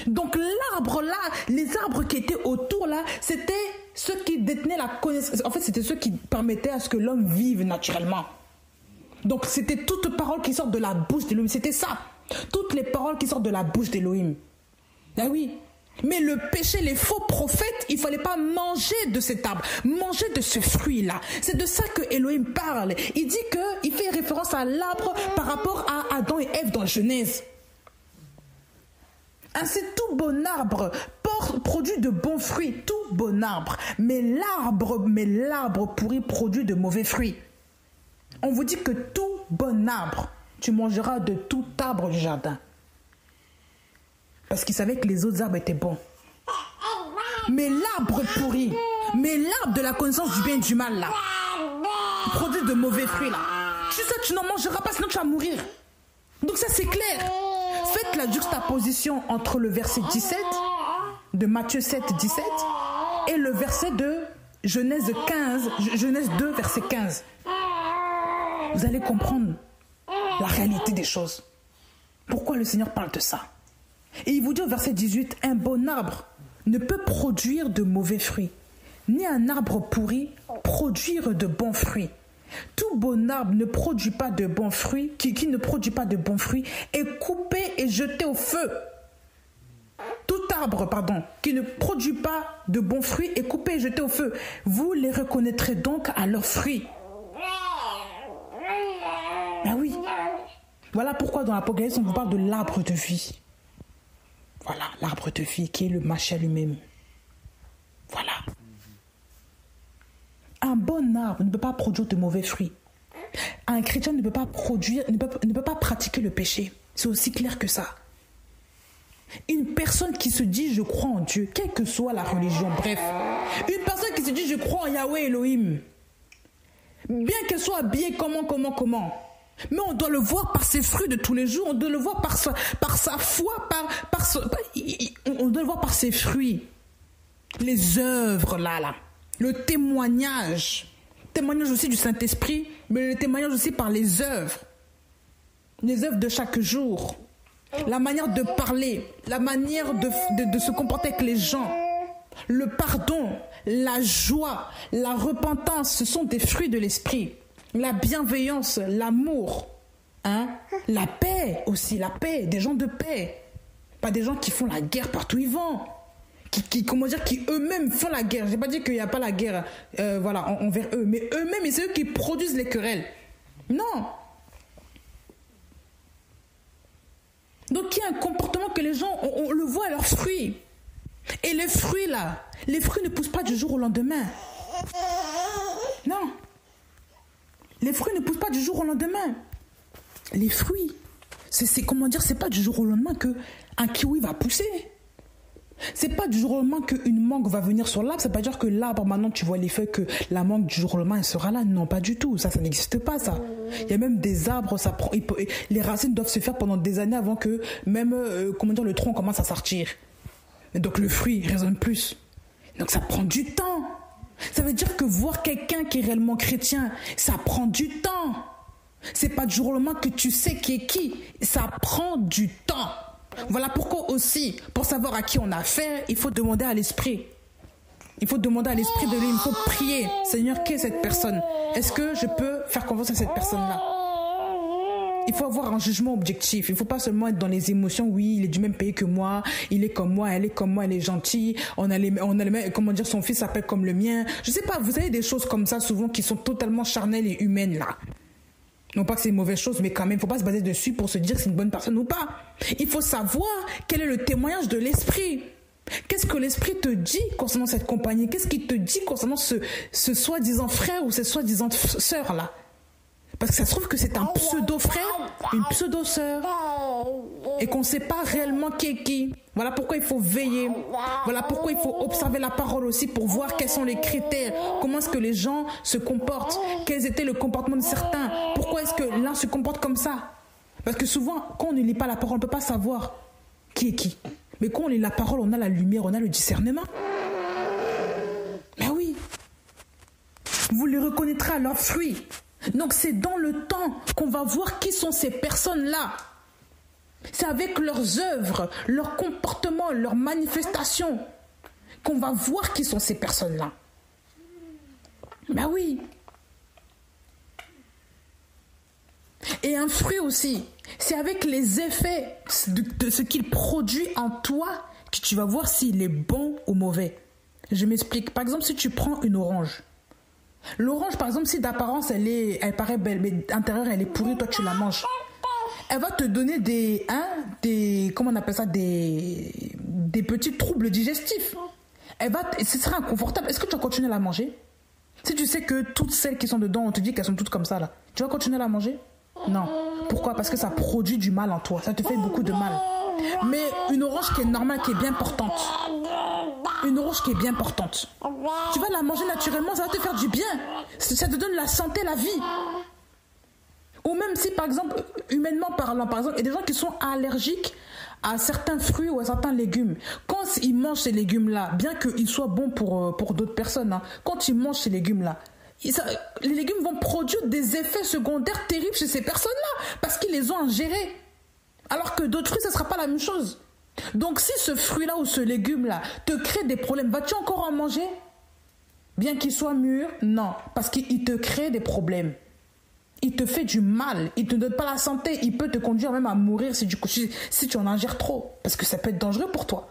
Donc l'arbre là, les arbres qui étaient autour là, c'était ceux qui détenaient la connaissance. En fait, c'était ceux qui permettaient à ce que l'homme vive naturellement. Donc c'était toute parole qui sort de la bouche d'Élohim. C'était ça. Toutes les paroles qui sortent de la bouche d'Élohim. Ah oui. Mais le péché, les faux prophètes, il ne fallait pas manger de cet arbre, manger de ce fruit-là. C'est de ça que Elohim parle. Il dit qu'il fait référence à l'arbre par rapport à Adam et Ève dans Genèse. Ainsi, tout bon arbre produit de bons fruits, tout bon arbre. Mais l'arbre pourri produit de mauvais fruits. On vous dit que tout bon arbre, tu mangeras de tout arbre du jardin. Parce qu'ils savaient que les autres arbres étaient bons. Mais l'arbre pourri, mais l'arbre de la connaissance du bien et du mal là, produit de mauvais fruits là. Tu sais, tu n'en mangeras pas sinon tu vas mourir. Donc ça c'est clair. Faites la juxtaposition entre le verset 17 de Matthieu 7, 17 et le verset de Genèse 2, verset 15. Vous allez comprendre la réalité des choses. Pourquoi le Seigneur parle de ça? Et il vous dit au verset 18, un bon arbre ne peut produire de mauvais fruits, ni un arbre pourri produire de bons fruits. Tout bon arbre ne produit pas de bons fruits, qui ne produit pas de bons fruits, est coupé et jeté au feu. Tout arbre, qui ne produit pas de bons fruits est coupé et jeté au feu. Vous les reconnaîtrez donc à leurs fruits. Ah oui. Voilà pourquoi dans l'Apocalypse, on vous parle de l'arbre de vie. Voilà, l'arbre de vie qui est le Mashiach lui-même. Voilà. Un bon arbre ne peut pas produire de mauvais fruits. Un chrétien ne peut pas pratiquer le péché. C'est aussi clair que ça. Une personne qui se dit je crois en Dieu, quelle que soit la religion, bref. Une personne qui se dit je crois en Yahweh Elohim, bien qu'elle soit habillée comment. Mais on doit le voir par ses fruits de tous les jours, on doit le voir par sa foi, on doit le voir par ses fruits. Les œuvres là. Le témoignage aussi du Saint-Esprit, mais le témoignage aussi par les œuvres de chaque jour, la manière de parler, la manière de se comporter avec les gens, le pardon, la joie, la repentance, ce sont des fruits de l'esprit, la bienveillance, l'amour, la paix aussi, des gens de paix, pas des gens qui font la guerre partout où ils vont. Qui eux-mêmes font la guerre. Je n'ai pas dit qu'il n'y a pas la guerre envers eux, mais eux-mêmes, et c'est eux qui produisent les querelles. Non. Donc il y a un comportement que les gens, on le voit à leurs fruits. Et les fruits ne poussent pas du jour au lendemain. Non. Les fruits ne poussent pas du jour au lendemain. Les fruits, c'est pas du jour au lendemain qu'un kiwi va pousser. C'est pas du jour au lendemain qu'une mangue va venir sur l'arbre. Ça veut pas dire que l'arbre, maintenant tu vois les feuilles, que la mangue du jour au lendemain elle sera là. Non, pas du tout. Ça n'existe pas, ça. Il y a même des arbres, les racines doivent se faire pendant des années avant que même le tronc commence à sortir. Et donc le fruit résonne plus. Donc ça prend du temps. Ça veut dire que voir quelqu'un qui est réellement chrétien, ça prend du temps. C'est pas du jour au lendemain que tu sais qui est qui. Ça prend du temps. Voilà pourquoi aussi, pour savoir à qui on a affaire, il faut demander à l'esprit. Il faut demander à l'esprit de lui, il faut prier. Seigneur, qui est cette personne? Est-ce que je peux faire confiance à cette personne-là? Il faut avoir un jugement objectif. Il ne faut pas seulement être dans les émotions. Oui, il est du même pays que moi, il est comme moi, elle est comme moi, elle est gentille. On a les mêmes, son fils s'appelle comme le mien. Je ne sais pas, vous savez des choses comme ça souvent qui sont totalement charnelles et humaines là. Non pas que c'est une mauvaise chose, mais quand même, il ne faut pas se baser dessus pour se dire si c'est une bonne personne ou pas. Il faut savoir quel est le témoignage de l'esprit. Qu'est-ce que l'esprit te dit concernant cette compagnie? Qu'est-ce qu'il te dit concernant ce soi-disant frère ou cette soi-disant sœur là? Parce que ça se trouve que c'est un pseudo-frère, une pseudo-sœur, et qu'on ne sait pas réellement qui est qui. Voilà pourquoi il faut veiller. Voilà pourquoi il faut observer la parole aussi pour voir quels sont les critères. Comment est-ce que les gens se comportent? Quels étaient le comportement de certains? Pourquoi est-ce que l'un se comporte comme ça? Parce que souvent, quand on ne lit pas la parole, on ne peut pas savoir qui est qui. Mais quand on lit la parole, on a la lumière, on a le discernement. Mais oui. Vous les reconnaîtrez à leurs fruits. Donc c'est dans le temps qu'on va voir qui sont ces personnes-là. C'est avec leurs œuvres, leurs comportements, leurs manifestations qu'on va voir qui sont ces personnes-là. Ben oui. Et un fruit aussi, c'est avec les effets de ce qu'il produit en toi que tu vas voir s'il est bon ou mauvais. Je m'explique. Par exemple, si tu prends une orange. L'orange, par exemple, si d'apparence elle paraît belle, mais d'intérieur elle est pourrie, toi tu la manges. Elle va te donner des petits troubles digestifs. Ce sera inconfortable. Est-ce que tu vas continuer à la manger? Si tu sais que toutes celles qui sont dedans, on te dit qu'elles sont toutes comme ça là, tu vas continuer à la manger? Non. Pourquoi? Parce que ça produit du mal en toi. Ça te fait beaucoup de mal. Mais une orange qui est normale, qui est bien portante. Une orange qui est bien portante. Tu vas la manger naturellement, ça va te faire du bien. Ça te donne la santé, la vie. Ou même si, par exemple, humainement parlant, par exemple, il y a des gens qui sont allergiques à certains fruits ou à certains légumes. Quand ils mangent ces légumes-là, bien qu'ils soient bons pour d'autres personnes, quand ils mangent ces légumes-là, les légumes vont produire des effets secondaires terribles chez ces personnes-là parce qu'ils les ont ingérés. Alors que d'autres fruits, ça ne sera pas la même chose. Donc si ce fruit-là ou ce légume-là te crée des problèmes, vas-tu encore en manger? Bien qu'il soit mûr? Non, parce qu'il te crée des problèmes. Il te fait du mal, il ne te donne pas la santé, il peut te conduire même à mourir si tu en ingères trop, parce que ça peut être dangereux pour toi.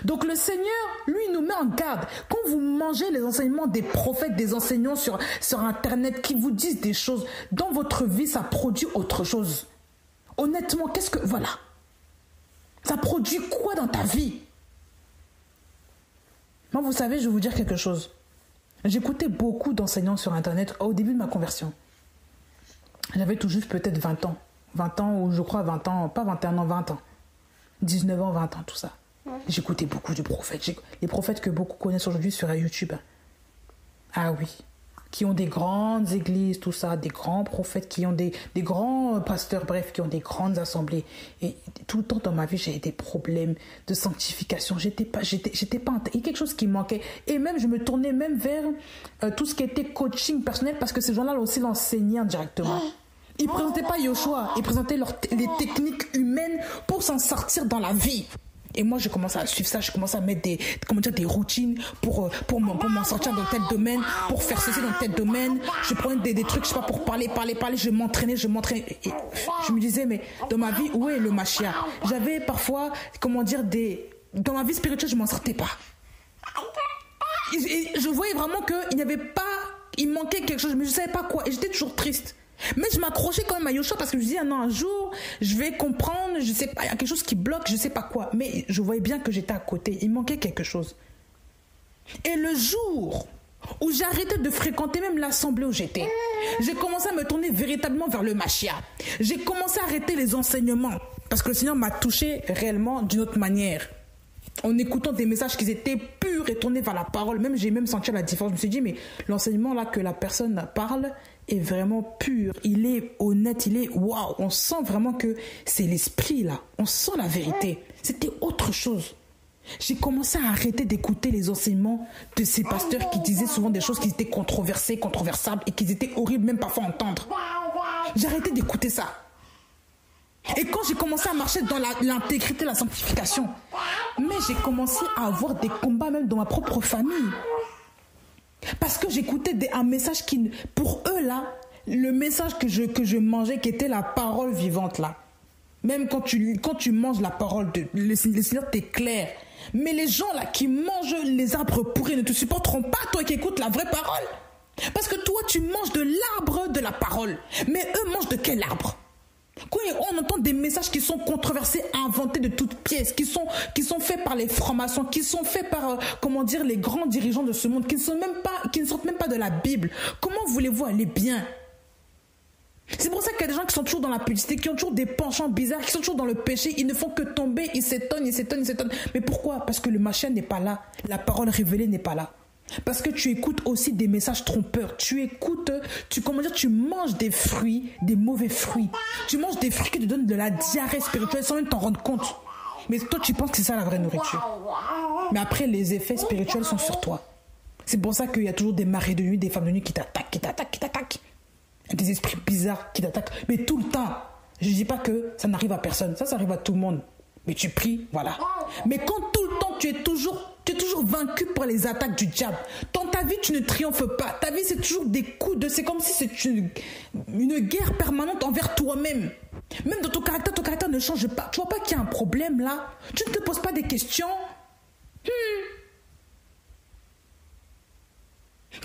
Donc le Seigneur, lui, nous met en garde. Quand vous mangez les enseignements des prophètes, des enseignants sur Internet qui vous disent des choses, dans votre vie, ça produit autre chose. Honnêtement, qu'est-ce que... Voilà. Ça produit quoi dans ta vie? Moi, vous savez, je vais vous dire quelque chose. J'écoutais beaucoup d'enseignants sur Internet au début de ma conversion. J'avais tout juste peut-être 20 ans. 20 ans, ou je crois 20 ans, pas 21 ans, 20 ans. 19 ans, 20 ans, tout ça. J'écoutais beaucoup de prophètes. Les prophètes que beaucoup connaissent aujourd'hui sur YouTube. Ah oui. Qui ont des grandes églises, tout ça. Des grands prophètes, qui ont des grands pasteurs, bref, qui ont des grandes assemblées. Et tout le temps dans ma vie, j'ai des problèmes de sanctification. J'étais pas, il y a quelque chose qui manquait. Et même, je me tournais même vers tout ce qui était coaching personnel, parce que ces gens-là aussi l'enseignaient indirectement. Ils ne présentaient pas Yoshua, ils présentaient les techniques humaines pour s'en sortir dans la vie. Et moi, je commence à suivre ça, je commence à mettre des routines pour m'en sortir dans tel domaine, pour faire ceci dans tel domaine. Je prenais des trucs, je sais pas, pour parler. Je m'entraînais. Et je me disais, mais dans ma vie, où est le Mashiach? J'avais parfois, dans ma vie spirituelle, je m'en sortais pas. Et je voyais vraiment il manquait quelque chose, mais je savais pas quoi. Et j'étais toujours triste. Mais je m'accrochais quand même à Yoshua parce que je me disais, non, un jour, je vais comprendre, je sais pas, il y a quelque chose qui bloque, je sais pas quoi. Mais je voyais bien que j'étais à côté, il manquait quelque chose. Et le jour où j'ai arrêté de fréquenter même l'assemblée où j'étais, j'ai commencé à me tourner véritablement vers le Mashiach. J'ai commencé à arrêter les enseignements parce que le Seigneur m'a touché réellement d'une autre manière. En écoutant des messages qui étaient purs et tournés vers la parole, j'ai même senti la différence. Je me suis dit, mais l'enseignement là que la personne parle est vraiment pur, il est honnête, waouh, on sent vraiment que c'est l'esprit là, on sent la vérité. C'était autre chose. J'ai commencé à arrêter d'écouter les enseignements de ces pasteurs qui disaient souvent des choses qui étaient controversées, controversables et qui étaient horribles même parfois à entendre. J'ai arrêté d'écouter ça. Et quand j'ai commencé à marcher dans l'intégrité, la sanctification, mais j'ai commencé à avoir des combats même dans ma propre famille. Parce que j'écoutais un message qui, pour eux là, le message que je mangeais, qui était la parole vivante là. Même quand tu manges la parole, le Seigneur t'éclaire. Mais les gens là qui mangent les arbres pourris ne te supporteront pas, toi qui écoutes la vraie parole. Parce que toi tu manges de l'arbre de la parole. Mais eux mangent de quel arbre? Quand on entend des messages qui sont controversés, inventés de toutes pièces, qui sont faits par les francs-maçons, qui sont faits par, les grands dirigeants de ce monde, qui ne sortent même pas de la Bible, comment voulez-vous aller bien? C'est pour ça qu'il y a des gens qui sont toujours dans la publicité, qui ont toujours des penchants bizarres, qui sont toujours dans le péché, ils ne font que tomber, ils s'étonnent. Mais pourquoi? Parce que le machin n'est pas là, la parole révélée n'est pas là. Parce que tu écoutes aussi des messages trompeurs. Tu manges des fruits, des mauvais fruits. Tu manges des fruits qui te donnent de la diarrhée spirituelle sans même t'en rendre compte. Mais toi, tu penses que c'est ça la vraie nourriture. Mais après, les effets spirituels sont sur toi. C'est pour ça qu'il y a toujours des maris de nuit, des femmes de nuit qui t'attaquent. Des esprits bizarres qui t'attaquent. Mais tout le temps. Je ne dis pas que ça n'arrive à personne. Ça arrive à tout le monde. Mais tu pries, voilà. Mais quand tout le temps, tu es toujours vaincu par les attaques du diable. Dans ta vie, tu ne triomphes pas. Ta vie, c'est toujours des coups de... C'est comme si c'est une guerre permanente envers toi-même. Même dans ton caractère ne change pas. Tu vois pas qu'il y a un problème là? Tu ne te poses pas des questions?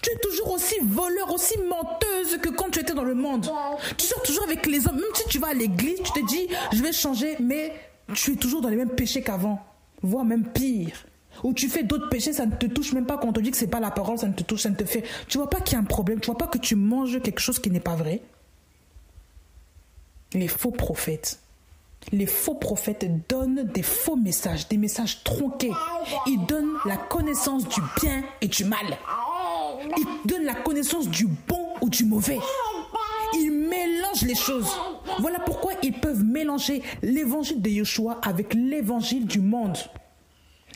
Tu es toujours aussi voleur, aussi menteuse que quand tu étais dans le monde. Tu sors toujours avec les hommes. Même si tu vas à l'église, tu te dis, je vais changer, mais tu es toujours dans les mêmes péchés qu'avant. Voire même pire. Ou tu fais d'autres péchés, ça ne te touche même pas quand on te dit que c'est pas la parole, ça ne te touche, ça ne te fait... Tu vois pas qu'il y a un problème, tu vois pas que tu manges quelque chose qui n'est pas vrai. Les faux prophètes donnent des faux messages, des messages tronqués. Ils donnent la connaissance du bien et du mal. Ils donnent la connaissance du bon ou du mauvais. Ils mélangent les choses. Voilà pourquoi ils peuvent mélanger l'évangile de Yeshua avec l'évangile du monde.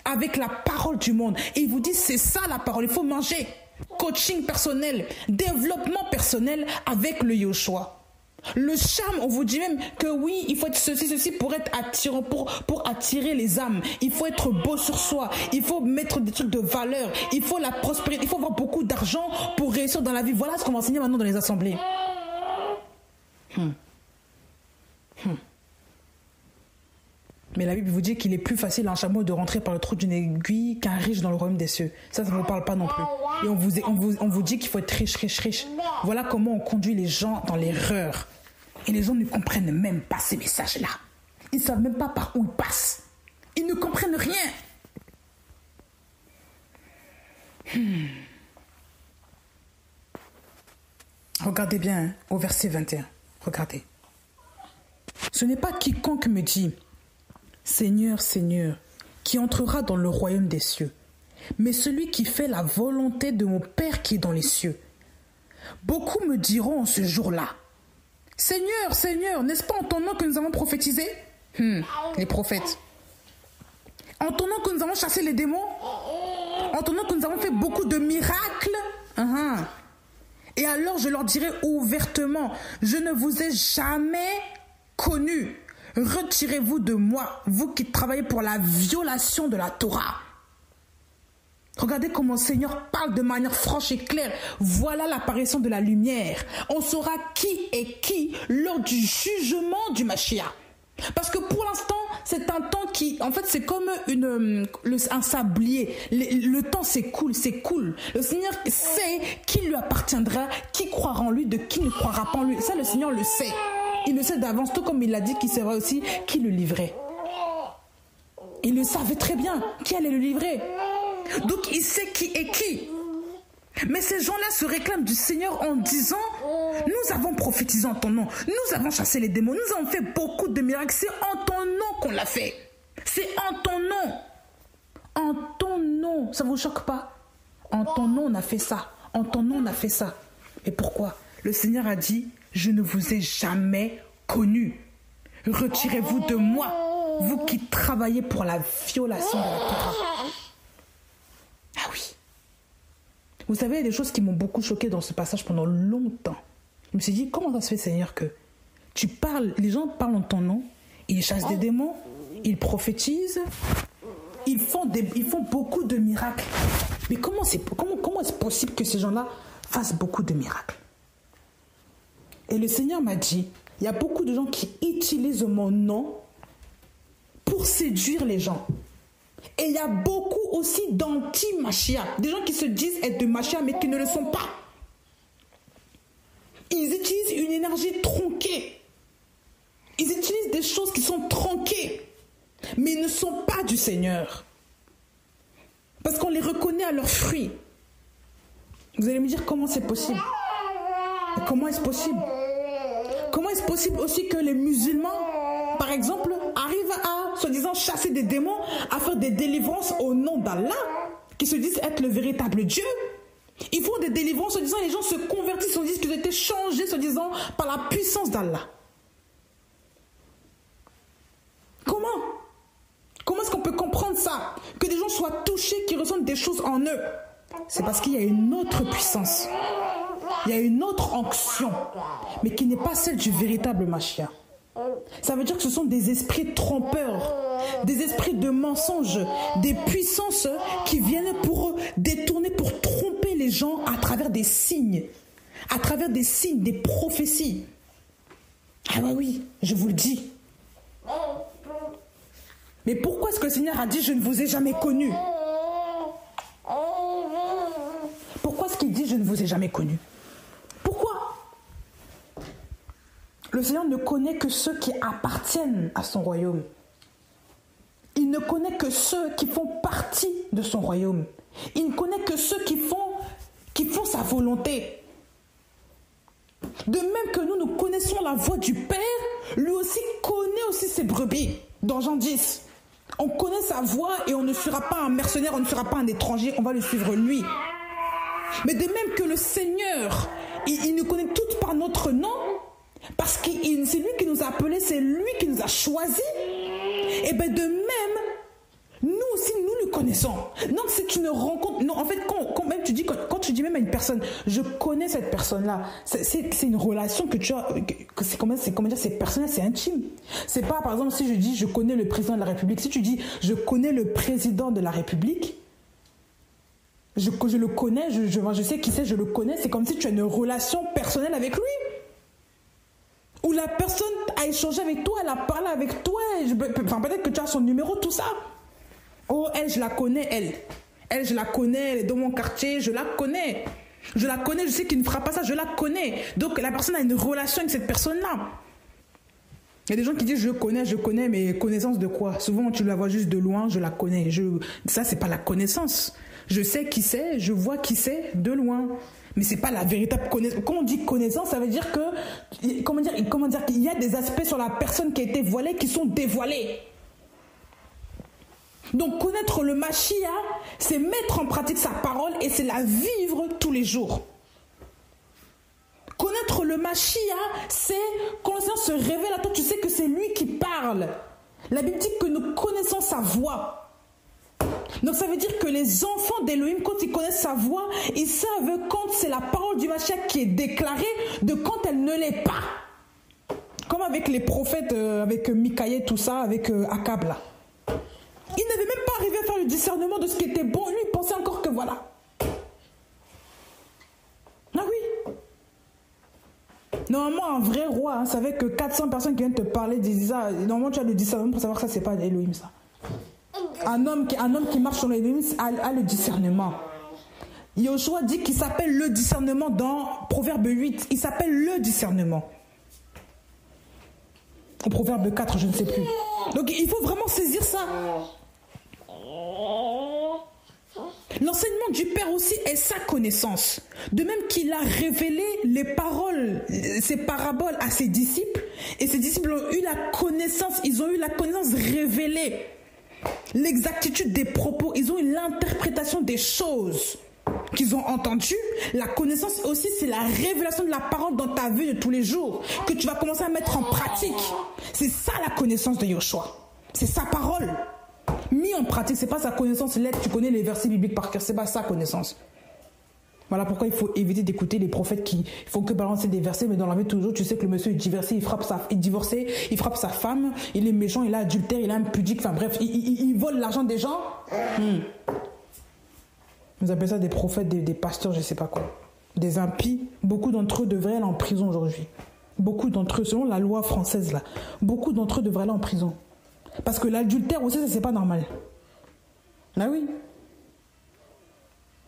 Avec la parole du monde. Et ils vous disent, c'est ça la parole, il faut manger. Coaching personnel, développement personnel avec le Yeshua. Le charme, on vous dit même que oui, il faut être ceci pour être attirant, pour attirer les âmes. Il faut être beau sur soi. Il faut mettre des trucs de valeur. Il faut la prospérité. Il faut avoir beaucoup d'argent pour réussir dans la vie. Voilà ce qu'on va enseigner maintenant dans les assemblées. Mais la Bible vous dit qu'il est plus facile à un chameau de rentrer par le trou d'une aiguille qu'un riche dans le royaume des cieux. Ça ne vous parle pas non plus. Et on vous dit qu'il faut être riche, riche, riche. Voilà comment on conduit les gens dans l'erreur. Et les gens ne comprennent même pas ces messages-là. Ils ne savent même pas par où ils passent. Ils ne comprennent rien. Regardez bien hein, au verset 21. Regardez. Ce n'est pas quiconque me dit « Seigneur, Seigneur » qui entrera dans le royaume des cieux, mais celui qui fait la volonté de mon Père qui est dans les cieux. Beaucoup me diront en ce jour-là « Seigneur, Seigneur, n'est-ce pas en ton nom que nous avons prophétisé ?» Les prophètes. En ton nom que nous avons chassé les démons? En ton nom que nous avons fait beaucoup de miracles? Et alors je leur dirai ouvertement, je ne vous ai jamais connu. Retirez-vous de moi, vous qui travaillez pour la violation de la Torah. Regardez comment le Seigneur parle de manière franche et claire. Voilà l'apparition de la lumière. On saura qui est qui lors du jugement du Mashiach. Parce que pour l'instant, c'est un temps qui, en fait, c'est comme un sablier. Le temps s'écoule, c'est cool. Le Seigneur sait qui lui appartiendra, qui croira en lui, de qui ne croira pas en lui. Ça, le Seigneur le sait. Il le sait d'avance, tout comme il l'a dit qu'il savait aussi qui le livrait. Il le savait très bien qui allait le livrer. Donc, il sait qui est qui. Mais ces gens-là se réclament du Seigneur en disant « Nous avons prophétisé en ton nom, nous avons chassé les démons, nous avons fait beaucoup de miracles, c'est en ton nom qu'on l'a fait. C'est en ton nom. En ton nom. » Ça ne vous choque pas? En ton nom, on a fait ça. En ton nom, on a fait ça. Et pourquoi? Le Seigneur a dit « Je ne vous ai jamais connu. Retirez-vous de moi, vous qui travaillez pour la violation de la Torah. » Ah oui. Vous savez, il y a des choses qui m'ont beaucoup choqué dans ce passage pendant longtemps. Je me suis dit, comment ça se fait, Seigneur, que tu parles, les gens parlent en ton nom, ils chassent des démons, ils prophétisent, ils font beaucoup de miracles. Mais comment est-ce possible que ces gens-là fassent beaucoup de miracles? Et le Seigneur m'a dit, il y a beaucoup de gens qui utilisent mon nom pour séduire les gens. Et il y a beaucoup aussi d'anti-Mashiach. Des gens qui se disent être de Mashiach mais qui ne le sont pas. Ils utilisent une énergie tronquée. Ils utilisent des choses qui sont tronquées. Mais ils ne sont pas du Seigneur. Parce qu'on les reconnaît à leurs fruits. Vous allez me dire comment c'est possible? Comment est-ce possible? Comment est-ce possible aussi que les musulmans, par exemple, arrivent à, soi-disant, chasser des démons, à faire des délivrances au nom d'Allah, qui se disent être le véritable Dieu? Ils font des délivrances, soi-disant, les gens se convertissent, se disent qu'ils ont été changés, soi-disant, par la puissance d'Allah. Comment? Comment est-ce qu'on peut comprendre ça? Que des gens soient touchés, qu'ils ressentent des choses en eux. C'est parce qu'il y a une autre puissance. Il y a une autre onction, mais qui n'est pas celle du véritable Mashiach. Ça veut dire que ce sont des esprits trompeurs, des esprits de mensonges, des puissances qui viennent pour détourner, pour tromper les gens à travers des signes, des prophéties. Ah bah oui, je vous le dis. Mais pourquoi est-ce que le Seigneur a dit « Je ne vous ai jamais connu » ? Pourquoi est-ce qu'il dit « Je ne vous ai jamais connu » ? Pourquoi ? Le Seigneur ne connaît que ceux qui appartiennent à son royaume. Il ne connaît que ceux qui font partie de son royaume. Il ne connaît que ceux qui font sa volonté. De même que nous connaissons la voix du Père, lui aussi connaît aussi ses brebis. Dans Jean 10, on connaît sa voix et on ne sera pas un mercenaire, on ne sera pas un étranger, on va le suivre lui. Mais de même que le Seigneur, il nous connaît tous par notre nom, parce que c'est lui qui nous a appelés, c'est lui qui nous a choisis. Et bien de même, nous aussi, nous le connaissons. Donc c'est une rencontre. Non, en fait, quand même quand tu dis même à une personne, je connais cette personne-là, c'est une relation que tu as, c'est comment dire, c'est personnel, c'est intime. C'est pas, par exemple, si je dis je connais le président de la République, si tu dis je connais le président de la République, je le connais, je sais qui c'est, je le connais, c'est comme si tu as une relation personnelle avec lui. Ou la personne a échangé avec toi, elle a parlé avec toi, peut-être que tu as son numéro, tout ça. Oh, elle, je la connais, elle. Elle, je la connais, elle est dans mon quartier, je la connais. Je la connais, je sais qu'il ne fera pas ça, je la connais. Donc la personne a une relation avec cette personne-là. Il y a des gens qui disent je connais, mais connaissance de quoi? Souvent tu la vois juste de loin, je la connais. Ça, c'est pas la connaissance. Je sais qui c'est, je vois qui c'est de loin. Mais c'est pas la véritable connaissance. Quand on dit connaissance, ça veut dire que, comment dire, qu'il y a des aspects sur la personne qui a été voilée qui sont dévoilés. Donc connaître le Mashiach, c'est mettre en pratique sa parole et c'est la vivre tous les jours. Connaître le Mashiach, c'est quand le Seigneur se révèle à toi, tu sais que c'est lui qui parle. La Bible dit que nous connaissons sa voix. Donc ça veut dire que les enfants d'Élohim, quand ils connaissent sa voix, ils savent quand c'est la parole du Mashiach qui est déclarée, de quand elle ne l'est pas. Comme avec les prophètes, avec Mikaïe, tout ça, avec Akab là. Il n'avait même pas arrivé à faire le discernement de ce qui était bon. Lui, il pensait encore que voilà. Ah oui. Normalement, un vrai roi, ça savait que 400 personnes qui viennent te parler disent ça. Normalement, tu as le discernement pour savoir que ça, c'est pas Elohim, ça. Un homme qui marche sur l'Elohim a le discernement. Yoshua dit qu'il s'appelle le discernement dans Proverbe 8. Il s'appelle le discernement. Au Proverbe 4, je ne sais plus. Donc, il faut vraiment saisir ça. L'enseignement du Père aussi est sa connaissance. De même qu'il a révélé les paroles, ses paraboles à ses disciples. Et ses disciples ont eu la connaissance, ils ont eu la connaissance révélée. L'exactitude des propos, ils ont eu l'interprétation des choses qu'ils ont entendues. La connaissance aussi, c'est la révélation de la parole dans ta vie de tous les jours, que tu vas commencer à mettre en pratique. C'est ça la connaissance de Yoshua. C'est sa parole. Mis en pratique, c'est pas sa connaissance lettre, tu connais les versets bibliques par cœur, c'est pas sa connaissance. Voilà pourquoi il faut éviter d'écouter les prophètes qui font que balancer des versets, mais dans la vie toujours, tu sais que le monsieur est divorcé, il frappe sa femme, il est méchant, il est adultère, il est impudique, enfin bref, il vole l'argent des gens. Vous appelez ça des prophètes, des pasteurs, je sais pas quoi. Des impies, beaucoup d'entre eux devraient aller en prison aujourd'hui. Beaucoup d'entre eux, selon la loi française là, beaucoup d'entre eux devraient aller en prison. Parce que l'adultère aussi, ça c'est pas normal. Ah oui.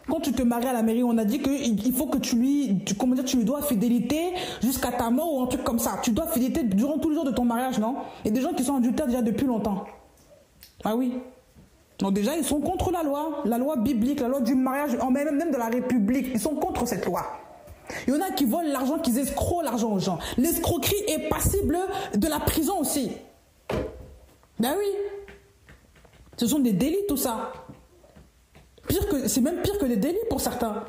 Quand tu te maries à la mairie, on a dit qu'il faut que tu lui dois fidélité jusqu'à ta mort ou un truc comme ça. Tu dois fidélité durant tous les jours de ton mariage, non? Il y a des gens qui sont adultères déjà depuis longtemps. Ah oui. Donc déjà, ils sont contre la loi biblique, la loi du mariage, même de la République. Ils sont contre cette loi. Il y en a qui volent l'argent, qui escroquent l'argent aux gens. L'escroquerie est passible de la prison aussi. Ben oui. Ce sont des délits tout ça. C'est même pire que des délits pour certains.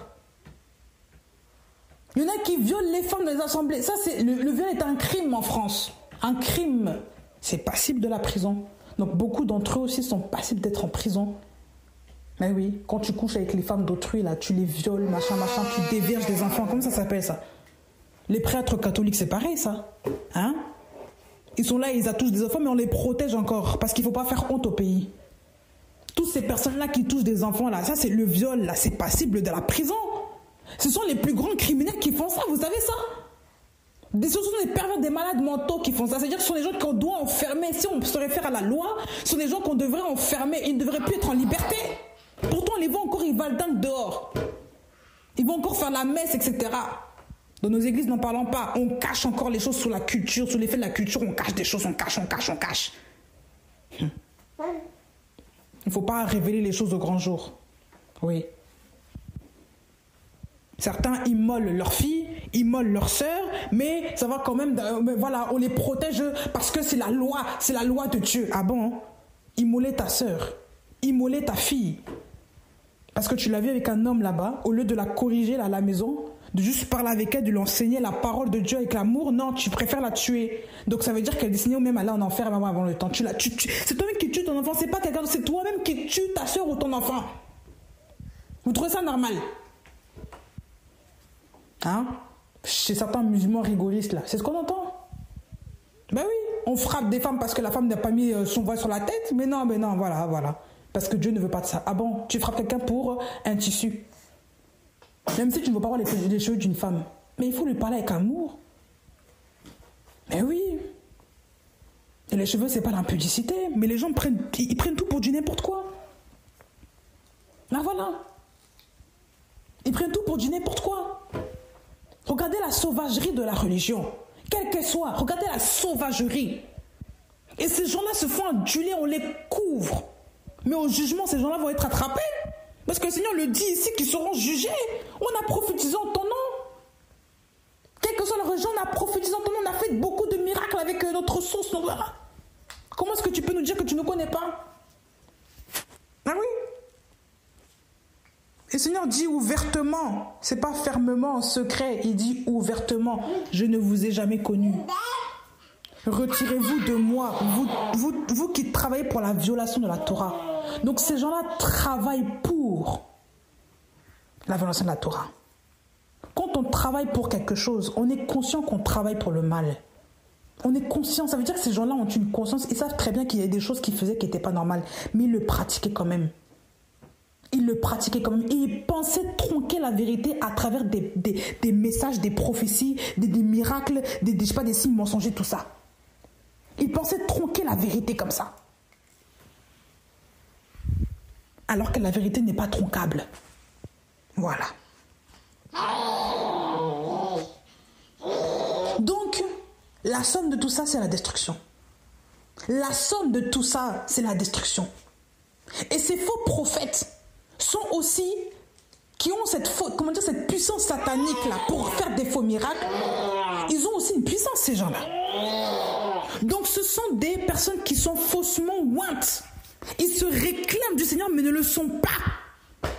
Il y en a qui violent les femmes dans les assemblées. Ça, le viol est un crime en France. Un crime. C'est passible de la prison. Donc beaucoup d'entre eux aussi sont passibles d'être en prison. Mais oui, quand tu couches avec les femmes d'autrui, là, tu les violes, machin, tu dévierges des enfants. Comment ça s'appelle ça? Les prêtres catholiques, c'est pareil ça. Hein? Ils sont là, ils attouchent des enfants, mais on les protège encore. Parce qu'il ne faut pas faire honte au pays. Toutes ces personnes-là qui touchent des enfants, là, ça c'est le viol, là, c'est passible de la prison. Ce sont les plus grands criminels qui font ça, vous savez ça? Ce sont des pervers, des malades mentaux qui font ça. C'est-à-dire que ce sont des gens qu'on doit enfermer. Si on se réfère à la loi, ce sont des gens qu'on devrait enfermer. Ils ne devraient plus être en liberté. Pourtant, on les voit encore, ils valdinguent dehors. Ils vont encore faire la messe, etc. Dans nos églises, n'en parlons pas. On cache encore les choses sur la culture, sur l'effet de la culture. On cache des choses, on cache. Il ne faut pas révéler les choses au grand jour. Oui. Certains immolent leurs filles, immolent leurs sœurs, mais ça va quand même, voilà, on les protège parce que c'est la loi de Dieu. Ah bon? Immoler ta sœur, immoler ta fille. Parce que tu l'as vu avec un homme là-bas, au lieu de la corriger là, à la maison, de juste parler avec elle, de lui enseigner la parole de Dieu avec l'amour, non, tu préfères la tuer. Donc ça veut dire qu'elle est destinée même à aller en enfer avant le temps. C'est toi-même qui tue ton enfant, c'est pas quelqu'un, c'est toi-même qui tue ta sœur ou ton enfant. Vous trouvez ça normal? Hein? Chez certains musulmans rigoristes là, c'est ce qu'on entend. Ben oui, on frappe des femmes parce que la femme n'a pas mis son voile sur la tête, mais non, voilà. Parce que Dieu ne veut pas de ça. Ah bon, tu frappes quelqu'un pour un tissu. Même si tu ne veux pas voir les cheveux d'une femme. Mais il faut lui parler avec amour. Mais oui. Et les cheveux, c'est pas l'impudicité. Mais les gens ils prennent tout pour du n'importe quoi. Là, voilà. Ils prennent tout pour du n'importe quoi. Regardez la sauvagerie de la religion. Quelle qu'elle soit, regardez la sauvagerie. Et ces gens-là se font aduler, on les couvre. Mais au jugement, ces gens-là vont être attrapés. Parce que le Seigneur le dit ici qu'ils seront jugés. On a prophétisé en ton nom. Quelle que soit la religion, on a prophétisé en ton nom. On a fait beaucoup de miracles avec notre source. Comment est-ce que tu peux nous dire que tu ne connais pas? Ah oui. Et le Seigneur dit ouvertement. C'est pas fermement, en secret. Il dit ouvertement. Je ne vous ai jamais connu. Retirez-vous de moi, vous qui travaillez pour la violation de la Torah. Donc ces gens-là travaillent pour la violation de la Torah. Quand on travaille pour quelque chose, on est conscient qu'on travaille pour le mal. On est conscient, ça veut dire que ces gens-là ont une conscience. Ils savent très bien qu'il y a des choses qu'ils faisaient qui n'étaient pas normales. Mais ils le pratiquaient quand même. Ils le pratiquaient quand même. Et ils pensaient tronquer la vérité à travers des messages, des prophéties, des miracles, je sais pas, des signes mensongers, tout ça. Ils pensaient tronquer la vérité comme ça. Alors que la vérité n'est pas troncable. Voilà. Donc, la somme de tout ça, c'est la destruction. La somme de tout ça, c'est la destruction. Et ces faux prophètes sont aussi, qui ont cette puissance satanique là pour faire des faux miracles. Ils ont aussi une puissance, ces gens-là. Donc ce sont des personnes qui sont faussement ointes. Ils se réclament du Seigneur mais ne le sont pas.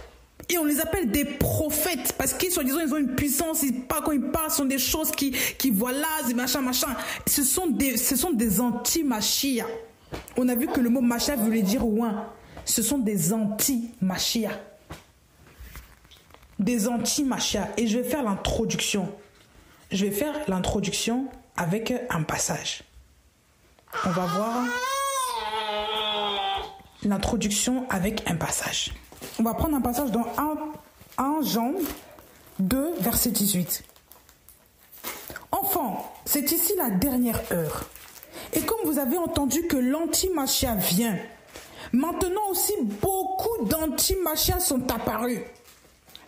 Et on les appelle des prophètes parce qu'ils soi-disant ils ont une puissance, quand ils parlent ce sont des choses qui voilà, machin. Ce sont des anti-machia. On a vu que le mot machia voulait dire oint. Ce sont des anti-machia. Des anti-machia. Et je vais faire l'introduction. Je vais faire l'introduction avec un passage. On va voir l'introduction avec un passage. On va prendre un passage dans 1 Jean 2, verset 18. Enfants, c'est ici la dernière heure. Et comme vous avez entendu que l'antimachia vient, maintenant aussi beaucoup d'antimachia sont apparus.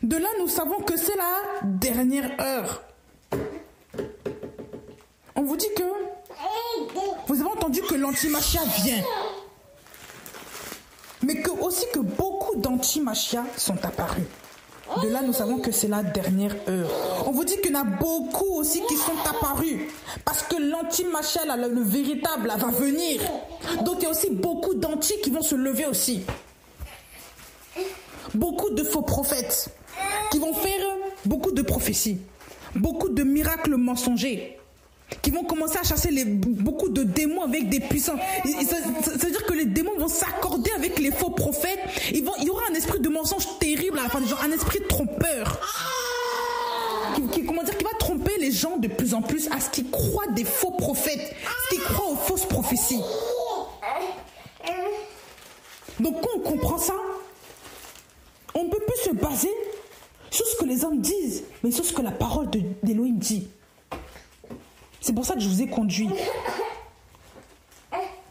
De là, nous savons que c'est la dernière heure. On vous dit que vous avez entendu que l'antimachia vient. Mais que beaucoup d'antimachia sont apparus. De là, nous savons que c'est la dernière heure. On vous dit qu'il y en a beaucoup aussi qui sont apparus. Parce que l'antimachia, le véritable, va venir. Donc, il y a aussi beaucoup d'anti qui vont se lever aussi. Beaucoup de faux prophètes qui vont faire beaucoup de prophéties. Beaucoup de miracles mensongers. Qui vont commencer à chasser beaucoup de démons avec des puissants. Ça veut dire que les démons vont s'accorder avec les faux prophètes. Il y aura un esprit de mensonge terrible à la fin des gens, un esprit trompeur. Qui va tromper les gens de plus en plus à ce qu'ils croient des faux prophètes, ce qu'ils croient aux fausses prophéties. Donc quand on comprend ça, on ne peut plus se baser sur ce que les hommes disent, mais sur ce que la parole d'Élohim dit. C'est pour ça que je vous ai conduit.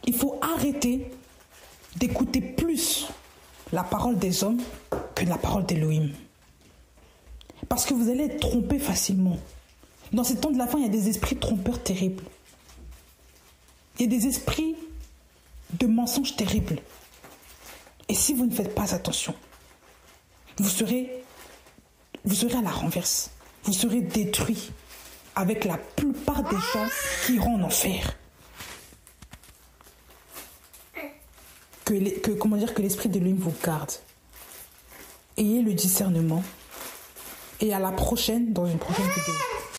Il faut arrêter d'écouter plus la parole des hommes que la parole d'Élohim. Parce que vous allez être trompés facilement. Dans ces temps de la fin, il y a des esprits trompeurs terribles. Il y a des esprits de mensonges terribles. Et si vous ne faites pas attention, vous serez à la renverse. Vous serez détruits avec la plupart des gens qui iront en enfer. Que l'esprit de l'Élohim vous garde. Ayez le discernement. Et à la prochaine, dans une prochaine vidéo.